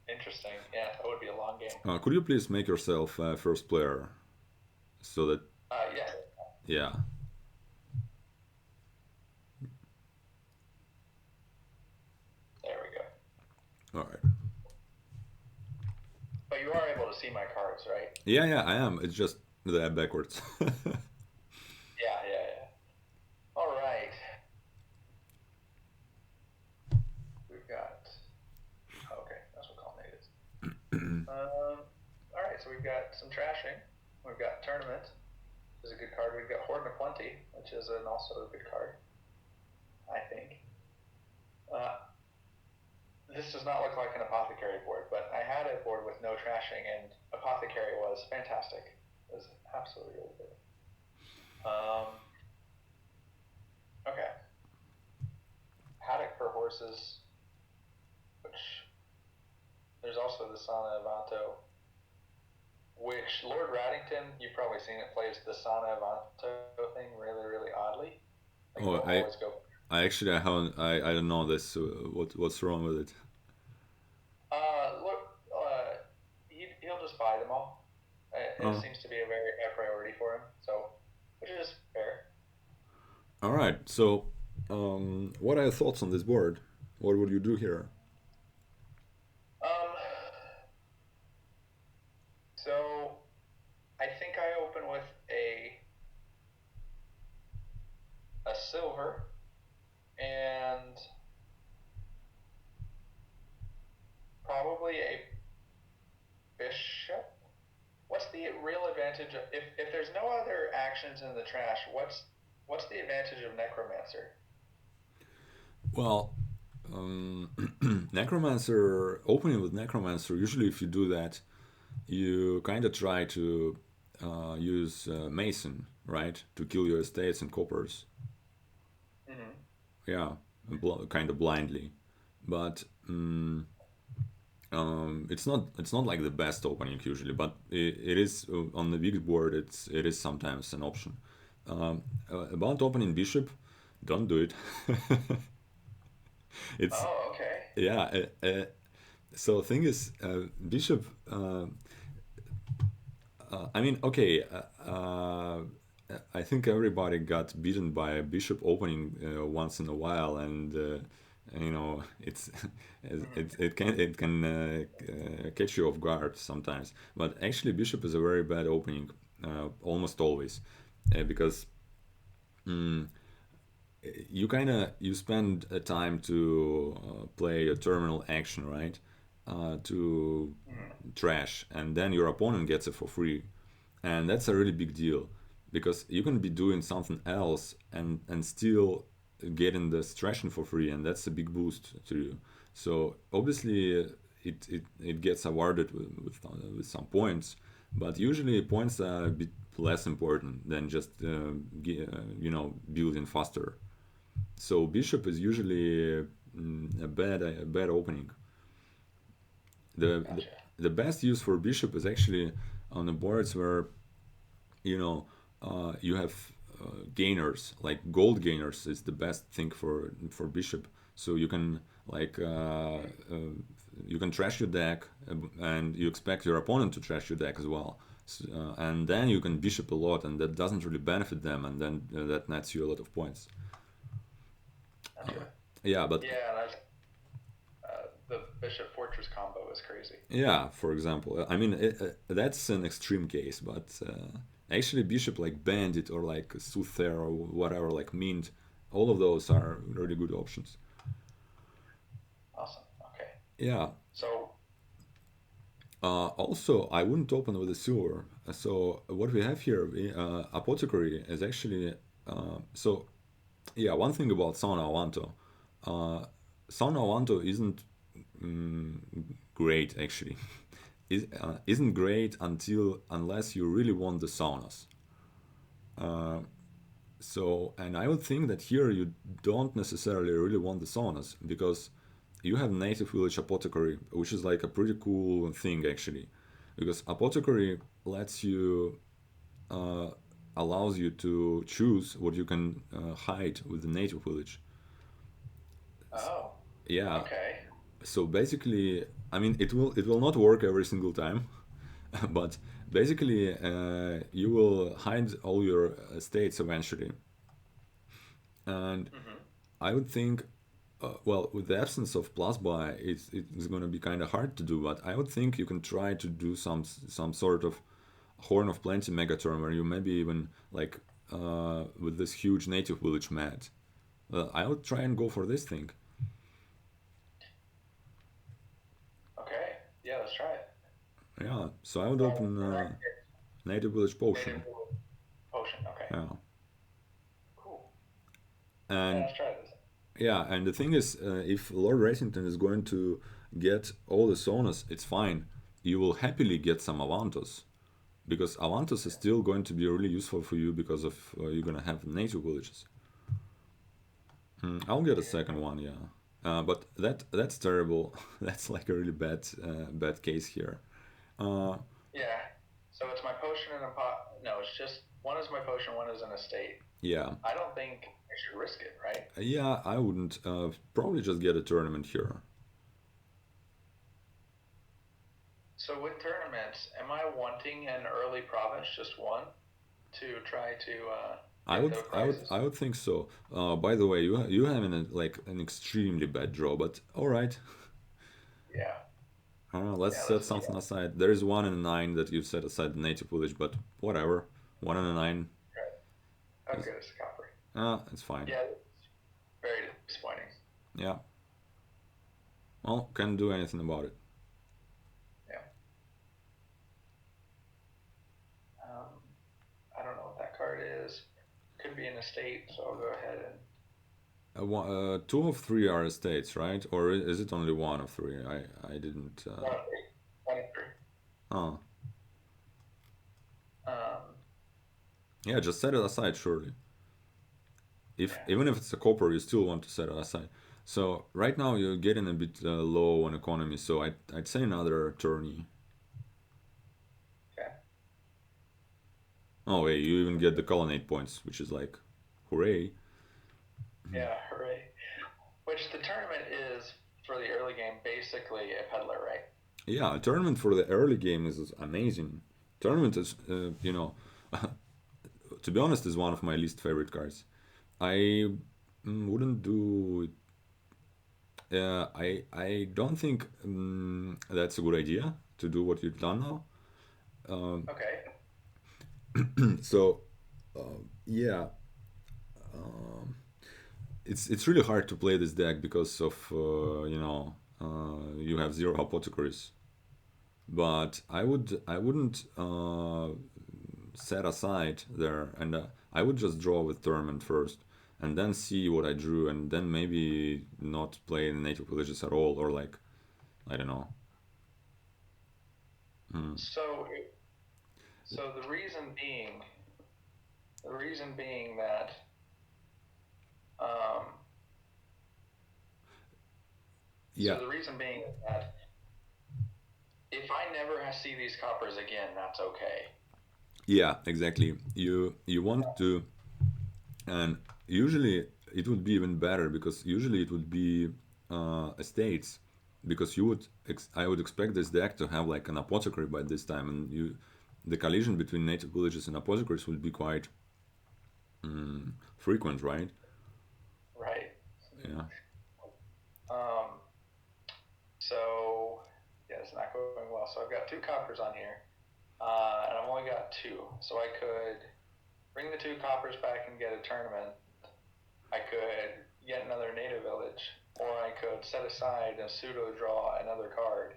Interesting. Yeah, that would be a long game. Could you please make yourself first player so that Yeah. yeah. There we go. All right. But you are able to see my cards, right? Yeah, I am. It's just that backwards. Yeah, yeah, yeah. All right. We've got. Okay, that's what column 8 is. All right, so we've got some trashing. We've got tournament, which is a good card. We've got Horde of Plenty, which is also a good card, I think. This does not look like an apothecary board, but I had a board with no trashing, and apothecary was fantastic. It was absolutely really good. Okay. Haddock for horses, which there's also the Sana Avanto, which Lord Raddington, you've probably seen it, plays the Sana Avanto thing really, really oddly. Like Oh, he'll always go. I actually I haven't I don't know this. What's wrong with it? Look, he'll just buy them all. It Oh, seems to be a very high priority for him, so which is fair. all right. So, what are your thoughts on this board? What would you do here? Um, so I think I open with a silver and probably a bishop. What's the real advantage of if there's no other actions in the trash? What's the advantage of necromancer? Well, necromancer opening with necromancer. Usually, if you do that, you kind of try to use mason, right, to kill your estates and coppers. Mm-hmm. Yeah, kind of blindly, but it's not like the best opening usually, but it is on the big board. It is sometimes an option. About opening bishop, don't do it. It's Oh, okay. yeah. So thing is, bishop. I mean, okay. I think everybody got beaten by a bishop opening once in a while, and it's it can catch you off guard sometimes. But actually, bishop is a very bad opening, almost always, because you spend a time to play a terminal action, right? To Mm-hmm. trash, and then your opponent gets it for free, and that's a really big deal, because you can be doing something else and still getting the trashing for free, and that's a big boost to you. So obviously, it gets awarded with some points, but usually points are a bit less important than just building faster. So bishop is usually a bad opening. The, the Gotcha. the best use for bishop is actually on the boards where you have gainers, like gold gainers is the best thing for bishop. So you can like you can trash your deck, and you expect your opponent to trash your deck as well. And then you can bishop a lot, and that doesn't really benefit them, and then that nets you a lot of points. Gotcha. Yeah, but Yeah, that's the bishop fortress combo is crazy. yeah, for example, I mean that's an extreme case, but actually bishop like bandit or like soothsayer or whatever, like mint, all of those are really good options. Awesome. Okay. Yeah. So Also, I wouldn't open with a silver. So what we have here, apothecary is actually so yeah. One thing about Sauna Avanto, uh, Sauna Avanto isn't mm, great actually. Isn't great unless you really want the saunas. So, and I would think that here you don't necessarily really want the saunas because you have native village apothecary, which is like a pretty cool thing actually, because apothecary lets you uh, allows you to choose what you can hide with the native village. Oh, Yeah, okay. so basically, I mean, it will not work every single time, but basically, you will hide all your states eventually, and Mm-hmm. I would think, well, with the absence of plus buy, it's going to be kind of hard to do. But I would think you can try to do some sort of Horn of Plenty megaturn where you maybe even like with this huge native village mat. I would try and go for this thing. Okay. Yeah, let's try it. Yeah, so I would So open in that native village native potion. potion. Okay. Yeah, Cool. Yeah, and let's try this. yeah, and the thing is, if Lord Racington is going to get all the saunas, it's fine. You will happily get some Avantos because Avantos is still going to be really useful for you because of you're gonna have native villages. I'll get a second one, yeah. But that's terrible. That's like a really bad case here. Uh, Yeah. So it's my potion and a pot. No, it's just one is my potion, one is an estate. yeah, I don't think I should risk it, right? yeah. I wouldn't. Probably just get a tournament here. So with tournaments, am I wanting an early province, just one, to try to I get would, the I would, prizes? I would think so. By the way, you having like an extremely bad draw, but all right. Yeah. Let's Yeah, set let's something try. aside. There is 1 in 9 that you've set aside the native village, but whatever. 1 in 9 Right. How is good is the copper? it's fine. Yeah, very disappointing. Yeah. Well, can't do anything about it. Yeah. Um, I don't know what that card is. Could be an estate, so I'll go ahead and 2 of 3 are estates, right? Or is it only 1 of 3? I didn't. one of three. One of three. Oh, Um, yeah. Just set it aside, surely. If yeah. even if it's a copper, you still want to set it aside. So right now you're getting a bit low on economy, so I'd say another tourney. Okay. Oh wait, you even get the colonnade points, which is like, hooray! Yeah, hooray. Which the tournament is for the early game basically a peddler, right? Yeah, a tournament for the early game is amazing. Tournament is, to be honest, is one of my least favorite cards. I wouldn't do it. I don't think that's a good idea to do what you've done now. Um, Okay. so yeah, um, it's really hard to play this deck because of you have zero apothecaries. But I wouldn't set aside there, and I would just draw with tournament first, and then see what I drew, and then maybe not play in native villages at all, or like I don't know. Hmm. So so the reason being that um, Yeah, the reason being that if I never see these coppers again, that's okay. yeah, exactly. You want to, and usually it would be even better because usually it would be estates, because I would expect this deck to have like an apothecary by this time, and the collision between native villages and apothecaries would be quite frequent, right? Right. Yeah. Um, so yeah, it's not going well. So I've got two coppers on here, and I've only got two. So I could bring the two coppers back and get a tournament. I could get another native village, or I could set aside and pseudo draw another card.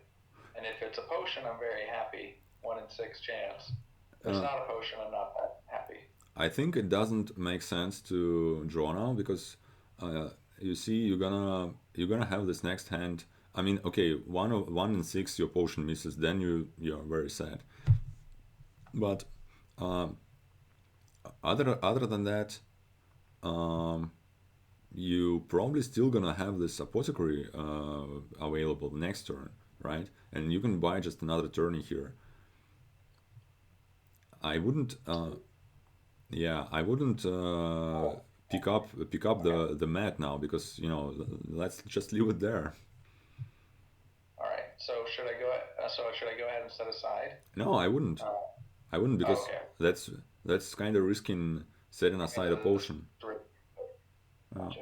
And if it's a potion, I'm very happy. 1 in 6 chance. If it's Uh, not a potion, I'm not that happy. I think it doesn't make sense to draw now because you see you're gonna have this next hand. I mean, okay, 1 in 6 your potion misses, then you're very sad. But um, other than that, um, you probably still gonna have this apothecary available next turn, right? And you can buy just another turn here. I wouldn't. Yeah, I wouldn't Oh, pick up okay. the mat now because let's just leave it there. All right. So should I go ahead and set aside? No, I wouldn't. Uh, I wouldn't oh, because okay. that's kind of risking setting aside Into a this potion. three. Uh, Gotcha.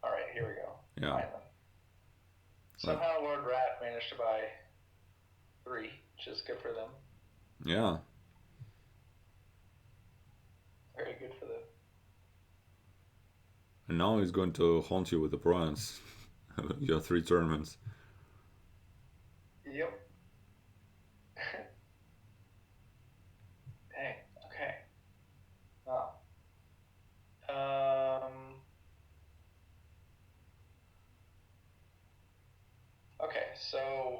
All right. Here we go. yeah, Finally. but Somehow Lord Rat managed to buy 3, which is good for them. yeah, Very good for them. and now he's going to haunt you with the prawns. Your 3 tournaments. Yep. Dang. Okay. Oh. Okay. So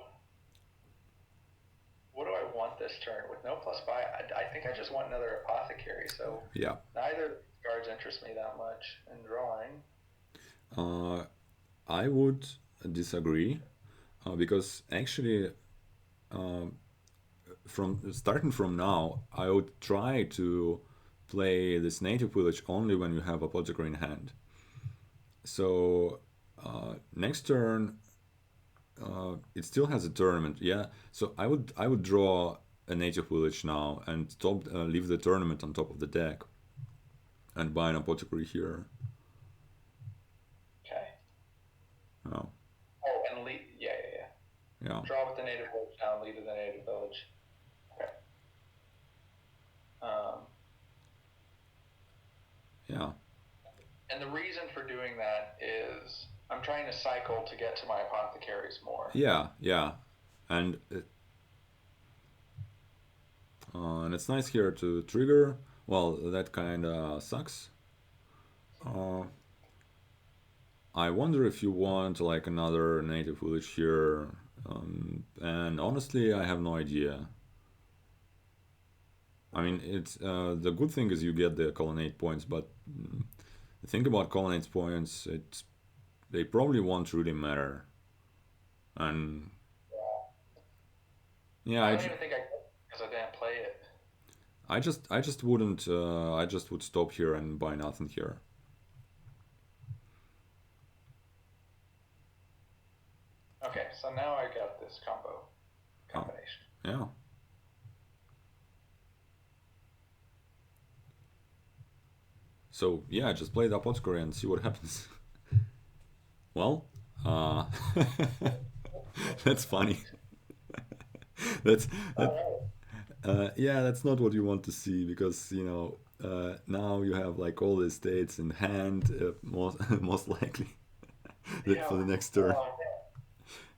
what do I want this turn? With no plus buy, I think I just want another apothecary. So Yeah. neither cards interest me that much in drawing. I would disagree because actually, from starting from now, I would try to play this native village only when you have apothecary in hand. So next turn, it still has a tournament. Yeah. So I would draw a native village now and leave the tournament on top of the deck and buy an apothecary here. Okay. Oh, Oh, and lead. Yeah, yeah, yeah. yeah, Draw with the native village down, lead to the native village. Okay. Um, yeah, and the reason for doing that is I'm trying to cycle to get to my apothecaries more. yeah, yeah, and and it's nice here to trigger. Well, that kind of sucks. Uh, I wonder if you want like another native village here. And honestly, I have no idea. I mean, it's the good thing is you get the colonnade points, but the thing about colonnade points, they probably won't really matter. And yeah, I don't even think I could because I didn't play it. I just wouldn't. I just would stop here and buy nothing here. Okay, so now I got this Oh, combination. yeah. So yeah, just play the apothecary and see what happens. Well, uh, that's funny. that's that. Oh, Yeah, that's not what you want to see because now you have like all the states in hand, most most likely that yeah. for the next turn. Oh,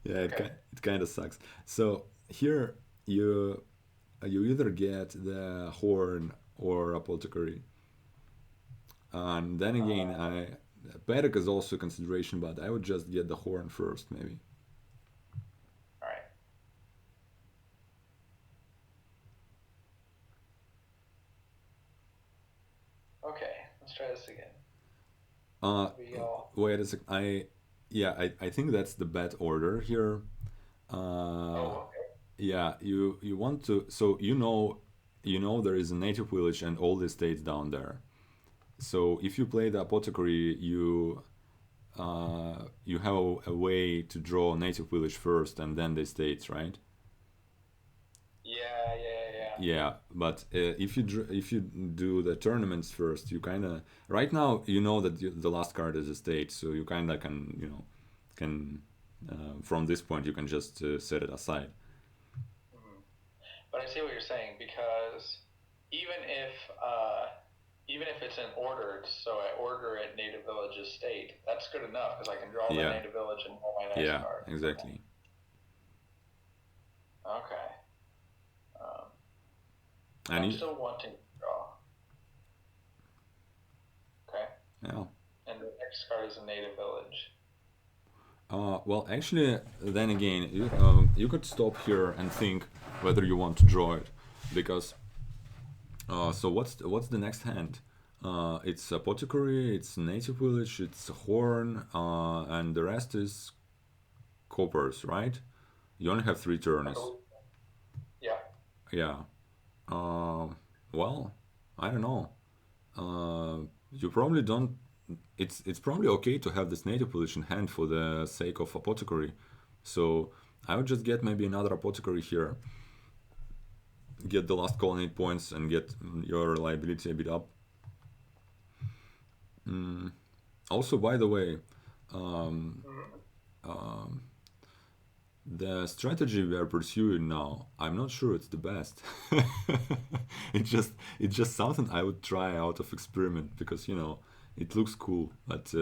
Yeah, okay. it kind of sucks. So here you either get the horn or apothecary, and then again, I Pedic is also a consideration, but I would just get the horn first, maybe. All right. Okay, let's try this again. Uh, We all. wait a sec. I think that's the bet order here. Uh, Oh, okay. yeah, you want to, so you know there is a native village and all the states down there. So if you play the apothecary, you have a way to draw a native village first and then the states, right? Yeah, yeah, yeah. Yeah, but if you do the tournaments first, you kind of right now you know that the last card is a state, so you kind of can from this point you can just set it aside. Mhm. But I see what you're saying because even if even if it's in ordered, so I order it native village estate, that's good enough because I can draw the Yeah, native village and pull my next yeah, card. exactly. Okay. Um, And I'm you, still wanting to draw. Okay. yeah. And the next card is a native village. Well, actually, then again, you could stop here and think whether you want to draw it, because so what's the next hand? It's apothecary, it's native village, it's horn, and the rest is coppers, right? You only have 3 turns. Yeah. Yeah. Well, I don't know. You probably don't. It's probably okay to have this native village in hand for the sake of apothecary. So I would just get maybe another apothecary here, get the last colony points, and get your reliability a bit up. Also, by the way, the strategy we are pursuing now, I'm not sure it's the best. It's just something I would try out of experiment because it looks cool, but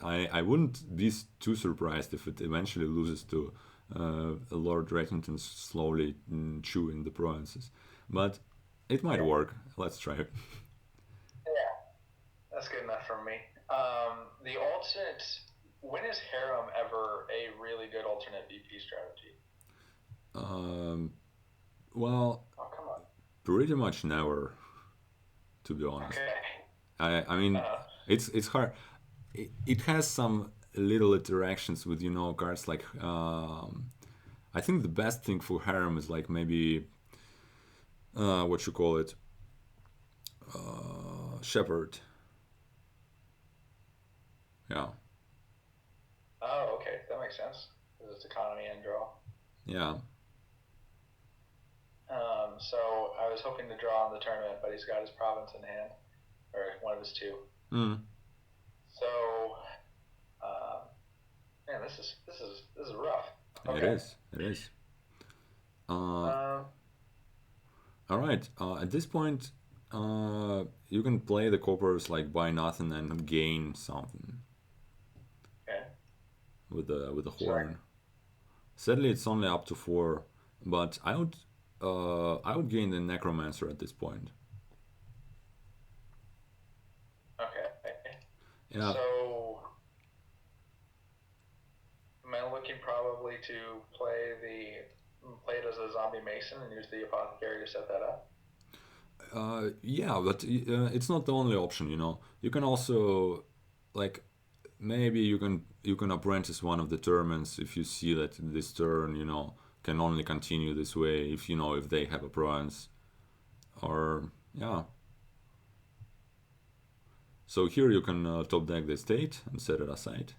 I wouldn't be too surprised if it eventually loses to Lord Rattington slowly chewing the provinces. But it might work. Let's try it. Yeah. That's good enough for me. The alternate. When is harem ever a really good alternate VP strategy? Well, Oh, come on. pretty much never, to be honest. Okay. I mean, it's hard. It has some little interactions with cards like I think the best thing for harem is like maybe what you call it, shepherd. Yeah, Oh, okay. That makes sense. Because it's economy and draw. yeah. So I was hoping to draw in the tournament, but he's got his province in hand, or one of his two. Mm. So, man, this is rough. It Okay. is. It is. All right. At this point, you can play the coppers like buy nothing and gain something Okay. with the Sorry. horn. Sadly, it's only up to 4, but I would gain the necromancer at this point. Okay. Yeah. So, am I looking probably to play it as a zombie mason and use the apothecary to set that up? Yeah, but it's not the only option. You can also like maybe you can apprentice one of the tournaments if you see that this turn can only continue this way if they have a province or yeah. So here you can top deck the state and set it aside.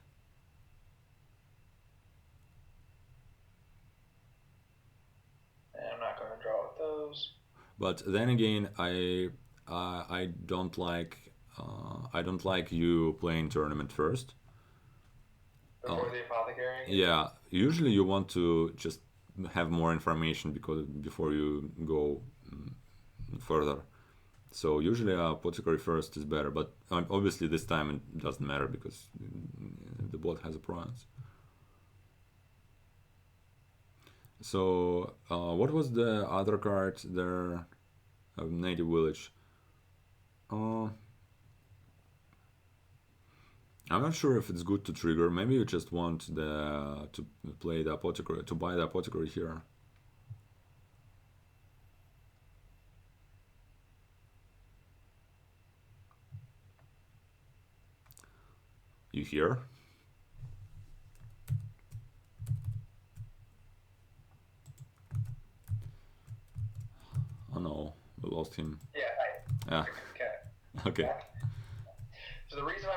And I'm not going to draw with those. But then again, I don't like you playing tournament first. Before the apothecary? Yeah, usually you want to just have more information before you go further. So usually apothecary first is better, but obviously this time it doesn't matter because the bot has a province. So what was the other card there? Native village. I'm not sure if it's good to trigger. Maybe you just want to play the apothecary, to buy the apothecary here. You hear? Oh no, we lost him. Yeah, Yeah. Okay. Okay. So the reason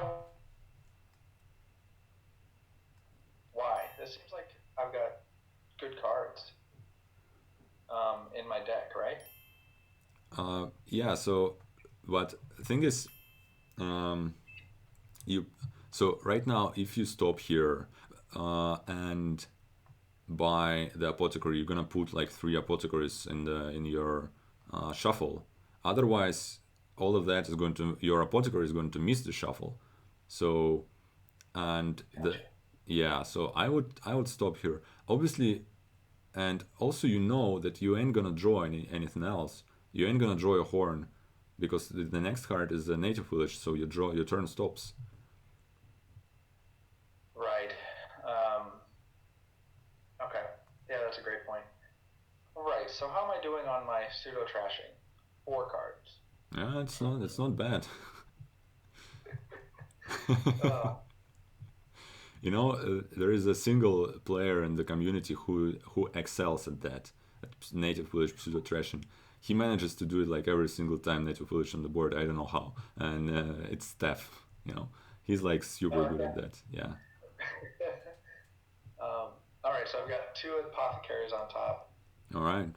why? This seems like I've got good cards in my deck, right? Yeah. So, but thing is, you. So right now, if you stop here and buy the apothecary, you're gonna put like 3 apothecaries in your shuffle. Otherwise, all of that is going to, your apothecary is going to miss the shuffle. So, and the, yeah, so I would stop here. Obviously, and also you know that you ain't gonna draw anything else. You ain't gonna draw a horn because the next card is a native village, so your turn stops. Right. Okay. Yeah, that's a great point. Right. So how am I doing on my pseudo trashing? 4 cards. Yeah, it's not bad. Uh, You know, there is a single player in the community who excels at that, at native village pseudo trashing. He manages to do it like every single time native village on the board. I don't know how, and it's Steph. You know, he's like super good okay. at that. Yeah. All right. So I've got 2 apothecaries on top. All right.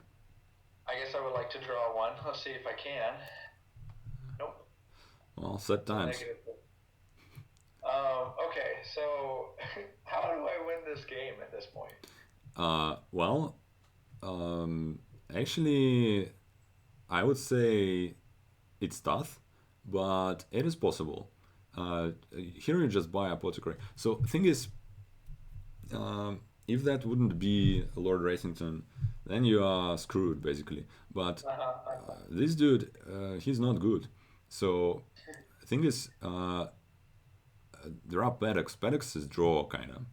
I guess I would like to draw one. Let's see if I can. Nope. Well, set It's a times. negative. Okay. So how do I win this game at this point? Well, actually, I would say it's tough, but it is possible. Here you just buy apothecary. So thing is, if that wouldn't be Lord Racington, then you are screwed basically. But this dude, he's not good. So thing is, there are paddocks. Paddocks is draw kind of.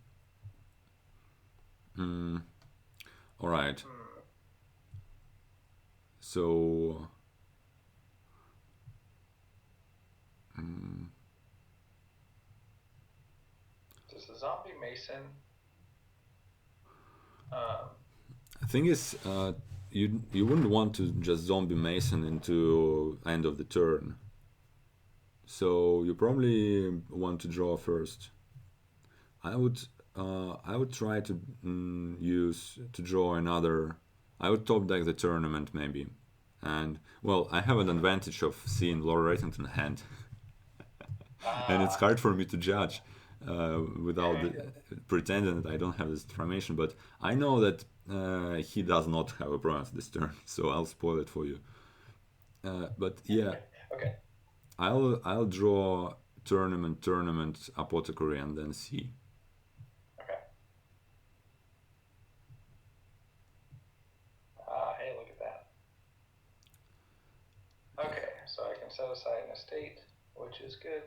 All right. So Does the zombie mason? thing is, you wouldn't want to just zombie Mason into end of the turn. So you probably want to draw first. I would try to use to draw another. I would top deck the tournament maybe, and well, I have an advantage of seeing Lord Raytington hand, and it's hard for me to judge without pretending that I don't have this information. But I know that he does not have a bronze this turn, so I'll spoil it for you. But yeah, Okay. I'll draw tournament apothecary and then see. Okay. Hey, look at that. Okay, so I can set aside an estate, which is good.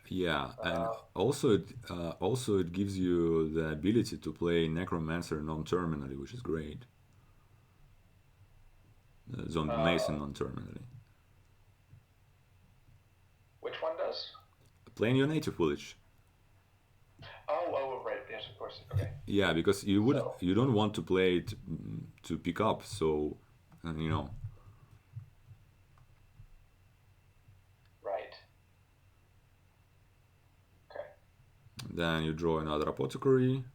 Yeah, and also it gives you the ability to play Necromancer non-terminally, which is great. Zombie Mason non-terminally. Which one does? Playing your native village. Oh, right. Yes, of course. Okay. Yeah, because you don't want to play it to pick up, so you know. Right. Okay. Then you draw another apothecary.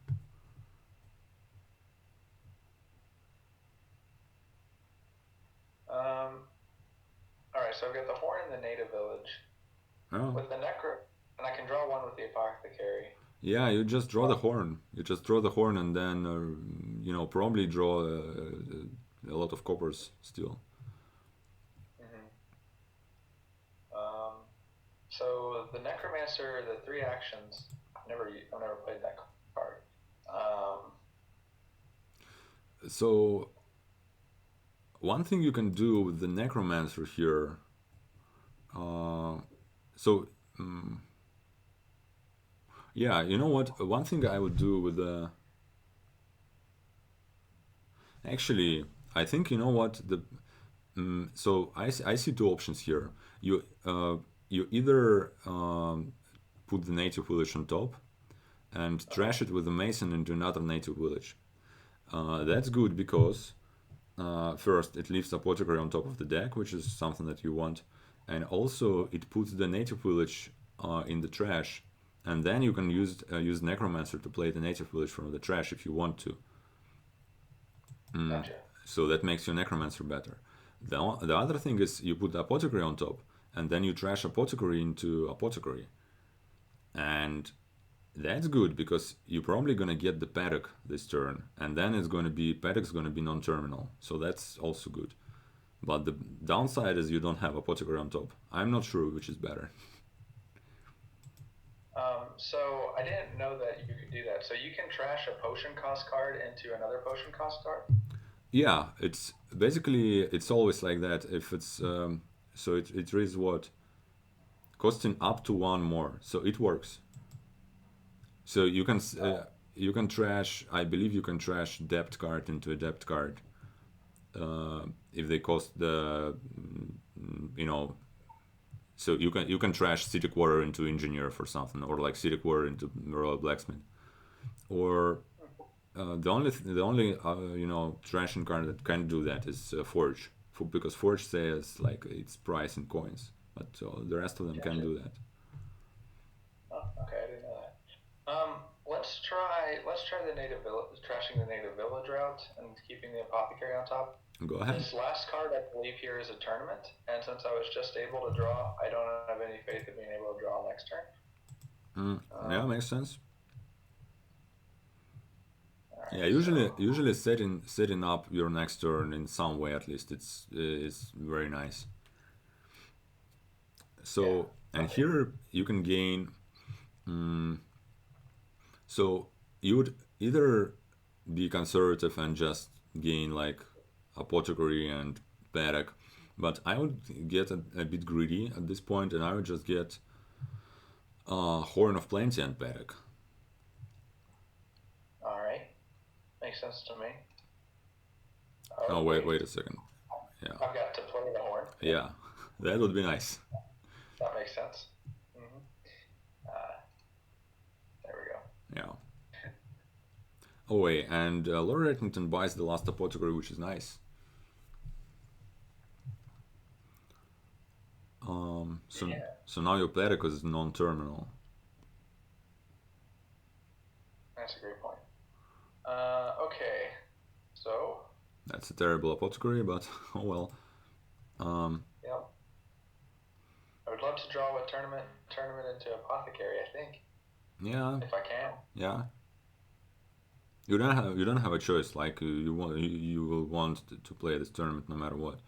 All right, so I've got the horn in the native village Oh. with the necro, and I can draw one with the apothecary. Yeah, you just draw the horn. You just draw the horn and then probably draw a lot of coppers still. So the necromancer, the 3 actions. I've never played that card. So one thing you can do with the necromancer here. Yeah, you know what? One thing I would do with the. Actually, I think you know what the. So I see 2 options here. You either put the native village on top and trash it with the mason into another native village. That's good because first it leaves apothecary on top of the deck, which is something that you want, and also it puts the native village in the trash, and then you can use necromancer to play the native village from the trash if you want to. Gotcha. So that makes your necromancer better. The other thing is you put the apothecary on top, and then you trash apothecary into apothecary, and that's good because you're probably gonna get the paddock this turn, and then paddock's gonna be non-terminal, so that's also good. But the downside is you don't have apothecary on top. I'm not sure which is better. So I didn't know that you could do that. So you can trash a potion cost card into another potion cost card? Yeah, it's basically it's always like that. If it's so it is what costing up to one more, so it works. So you can trash. I believe you can trash depth card into a depth card if they cost the you know. So you can trash city quarter into engineer for something, or like city quarter into royal blacksmith, or the only trashing card that can do that is forge, because forge says like its price in coins, but the rest of them can do that. Oh, okay, I didn't know that. Let's try the native village, trashing the native village route and keeping the apothecary on top. Go ahead. This last card I believe here is a tournament, and since I was just able to draw, I don't have any faith in being able to draw next turn. Yeah, makes sense. Right, Yeah, usually setting up your next turn in some way at least is very nice. So yeah, and here you can gain. So you would either be conservative and just gain like apothecary and paddock, but I would get a bit greedy at this point, and I would just get horn of plenty and paddock. All right, makes sense to me. Oh wait a second. Yeah, I've got to play the horn. Yeah, that would be nice. That makes sense. There we go. Yeah. Oh wait, and Lord Ettington buys the last apothecary, which is nice. So now your paddock is non-terminal. That's a great point. Okay, so that's a terrible apothecary, but oh well. Yep. I would love to draw a tournament into apothecary, I think. Yeah. If I can. Yeah. You don't have a choice. Like you will want to play this tournament no matter what.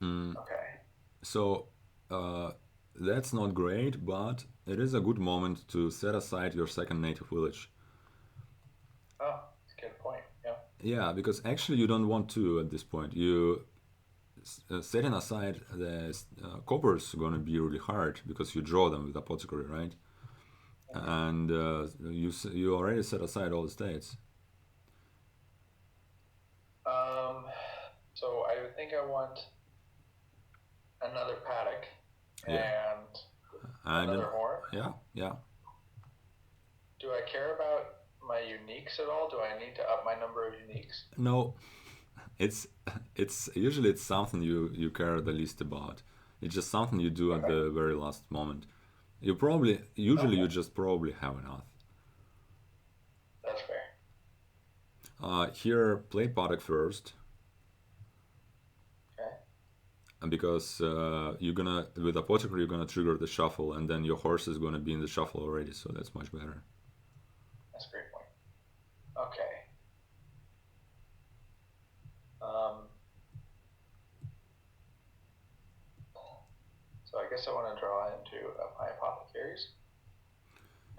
Okay. So that's not great, but it is a good moment to set aside your second native village. Oh, that's a good point. Yeah. Yeah, because actually you don't want to at this point. You setting aside the coppers going to be really hard because you draw them with apothecary, right? And you already set aside all the states. So I would think I want another paddock and another horn. Yeah. Do I care about my uniques at all? Do I need to up my number of uniques? No, it's usually it's something you care the least about. It's just something you do at the very last moment. You just probably have enough. That's fair. Here, play paddock first. Okay. And because with apothecary you're gonna trigger the shuffle, and then your horse is gonna be in the shuffle already, so that's much better. That's a great point. Okay. So I guess I want to draw into my apothecaries.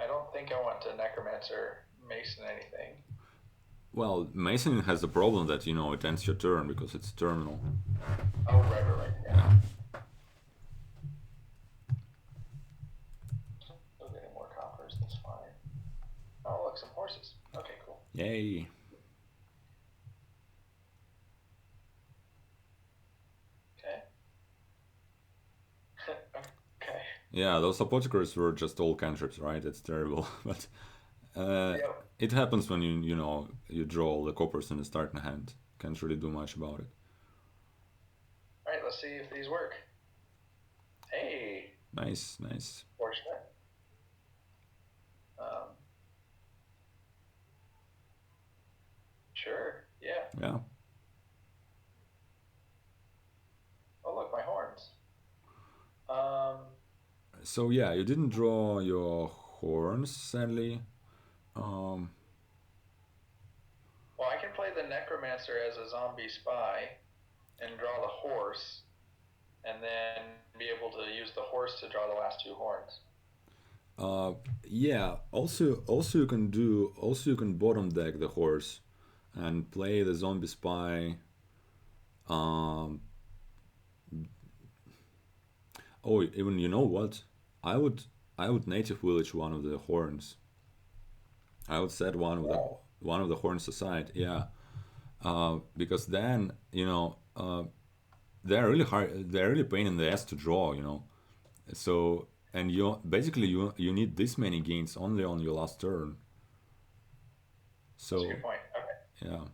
I don't think I want to necromancer mason anything. Well, Mason has the problem that it ends your turn because it's terminal. Oh, right. Yeah. Still getting more coppers. That's fine. Oh, look, some horses. Okay, cool. Yay. Okay. Yeah, those apothecaries were just all cantrips, right? It's terrible, but it happens when you draw all the coppers in the starting hand. Can't really do much about it. All right, let's see if these work. Hey. Nice. Fortunate. Sure. Yeah. Yeah. Oh, look, my horns. So yeah, you didn't draw your horns, sadly. Well, I can play play the necromancer as a zombie spy and draw the horse, and then be able to use the horse to draw the last two horns. Yeah. Also you can bottom deck the horse and play the zombie spy. Um, oh, even you know what? I would I would native village one of the horns. I would set Wow. one of the horns aside. Yeah, because then they're really hard. They're really pain in the ass to draw. So and you need this many gains only on your last turn. That's a So good point. Okay. yeah,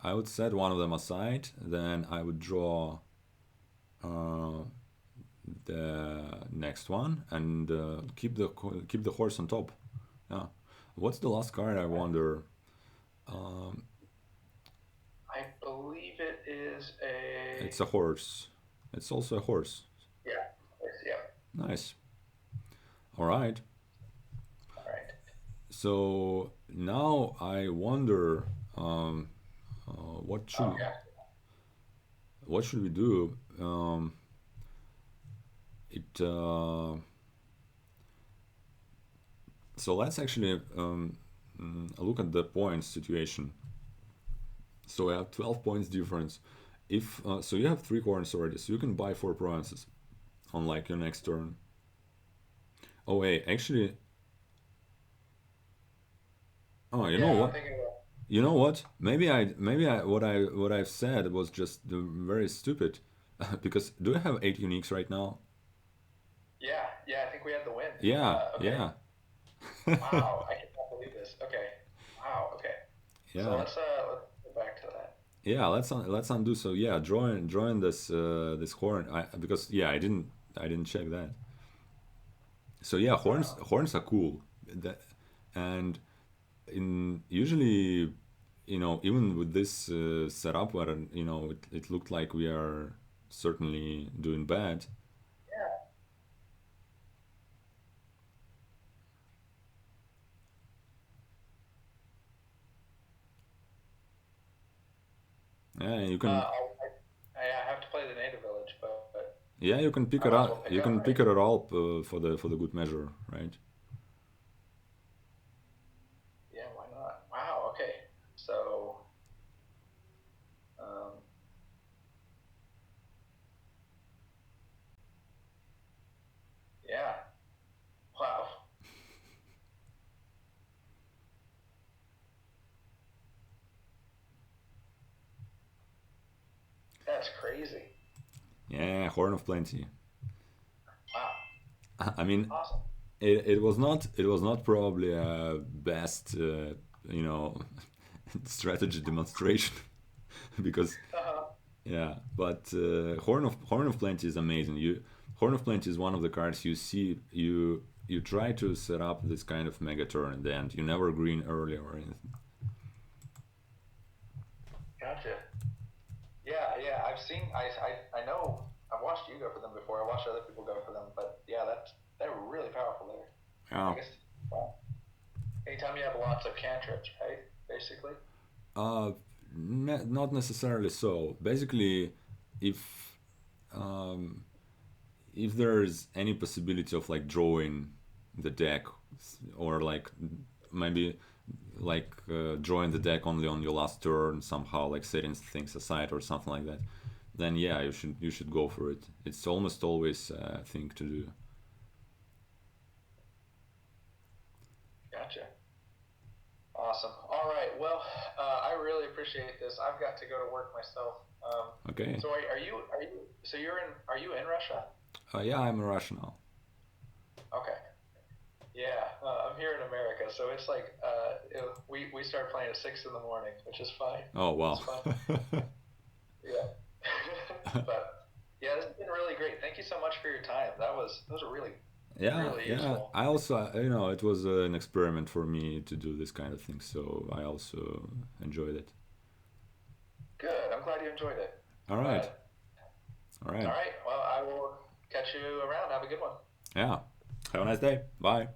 I would set one of them aside. Then I would draw uh, the next one and keep the horse on top. Yeah. What's the last card? I Okay. wonder. Um, I believe it is it's a. a horse. It's also a horse. Yeah. Yeah. Nice. All right. All right. So now I wonder, um, uh, what should Okay. what should we do? It So let's actually look at the points situation. So I have 12 points difference. If so, you have three coins already, so you can buy four provinces on like your next turn. Oh, hey, actually, oh, you know Yeah, I'm what? thinking about. You know what? Maybe I what I've said was just very stupid, because do I have eight uniques right now? Yeah. Yeah. I think we had the win. Yeah, Okay. yeah, Wow. I cannot believe this. Okay. Wow. Okay. So yeah, let's go back to that. yeah. Let's undo. So yeah, drawing this horn. Because yeah, I didn't check that. So yeah, Wow. horns are cool. That and in usually even with this setup where it looked like we are certainly doing bad. Yeah. Yeah, you Uh, can. I have to play the native village, but Yeah, you can pick I it might as up. well pick You it up, can right? pick it up for the good measure, right? Yeah, why not? Wow, okay. So, um, yeah. Wow. That's crazy. Yeah, Horn of Plenty. Wow. I mean, Awesome. it was not probably a best you know strategy demonstration because Uh-huh. yeah, but Horn of Plenty is amazing. You Horn of Plenty is one of the cards you see you try to set up this kind of mega turn in the end. You never green early or anything. Gotcha. Yeah, yeah. I know. I've watched you go for them before. I watched other people go for them, but yeah, they're really powerful there. I Yeah. guess. Wow. Anytime you have lots of cantrips, right? Basically. Uh, Not necessarily so. Basically, if um, if there's any possibility of like drawing the deck, or like maybe like drawing the deck only on your last turn somehow, like setting things aside or something like that, then yeah, you should go for it. It's almost always a thing to do. Gotcha. Awesome. All right. Well, I really appreciate this. I've got to go to work myself. Okay. So are you so you're in are you in Russia? Yeah, I'm irrational. Okay. Yeah, I'm here in America, so it's like we start playing at 6 in the morning, which is fine. Oh It's wow. fun. Yeah. But yeah, this has been really great. Thank you so much for your time. Those are really Yeah, really yeah. useful. I also, it was an experiment for me to do this kind of thing, so I also enjoyed it. Good. I'm glad you enjoyed it. All right, Glad. all All right. right. Well, I will catch you around. Have a good one. Yeah. Have a nice day. Bye.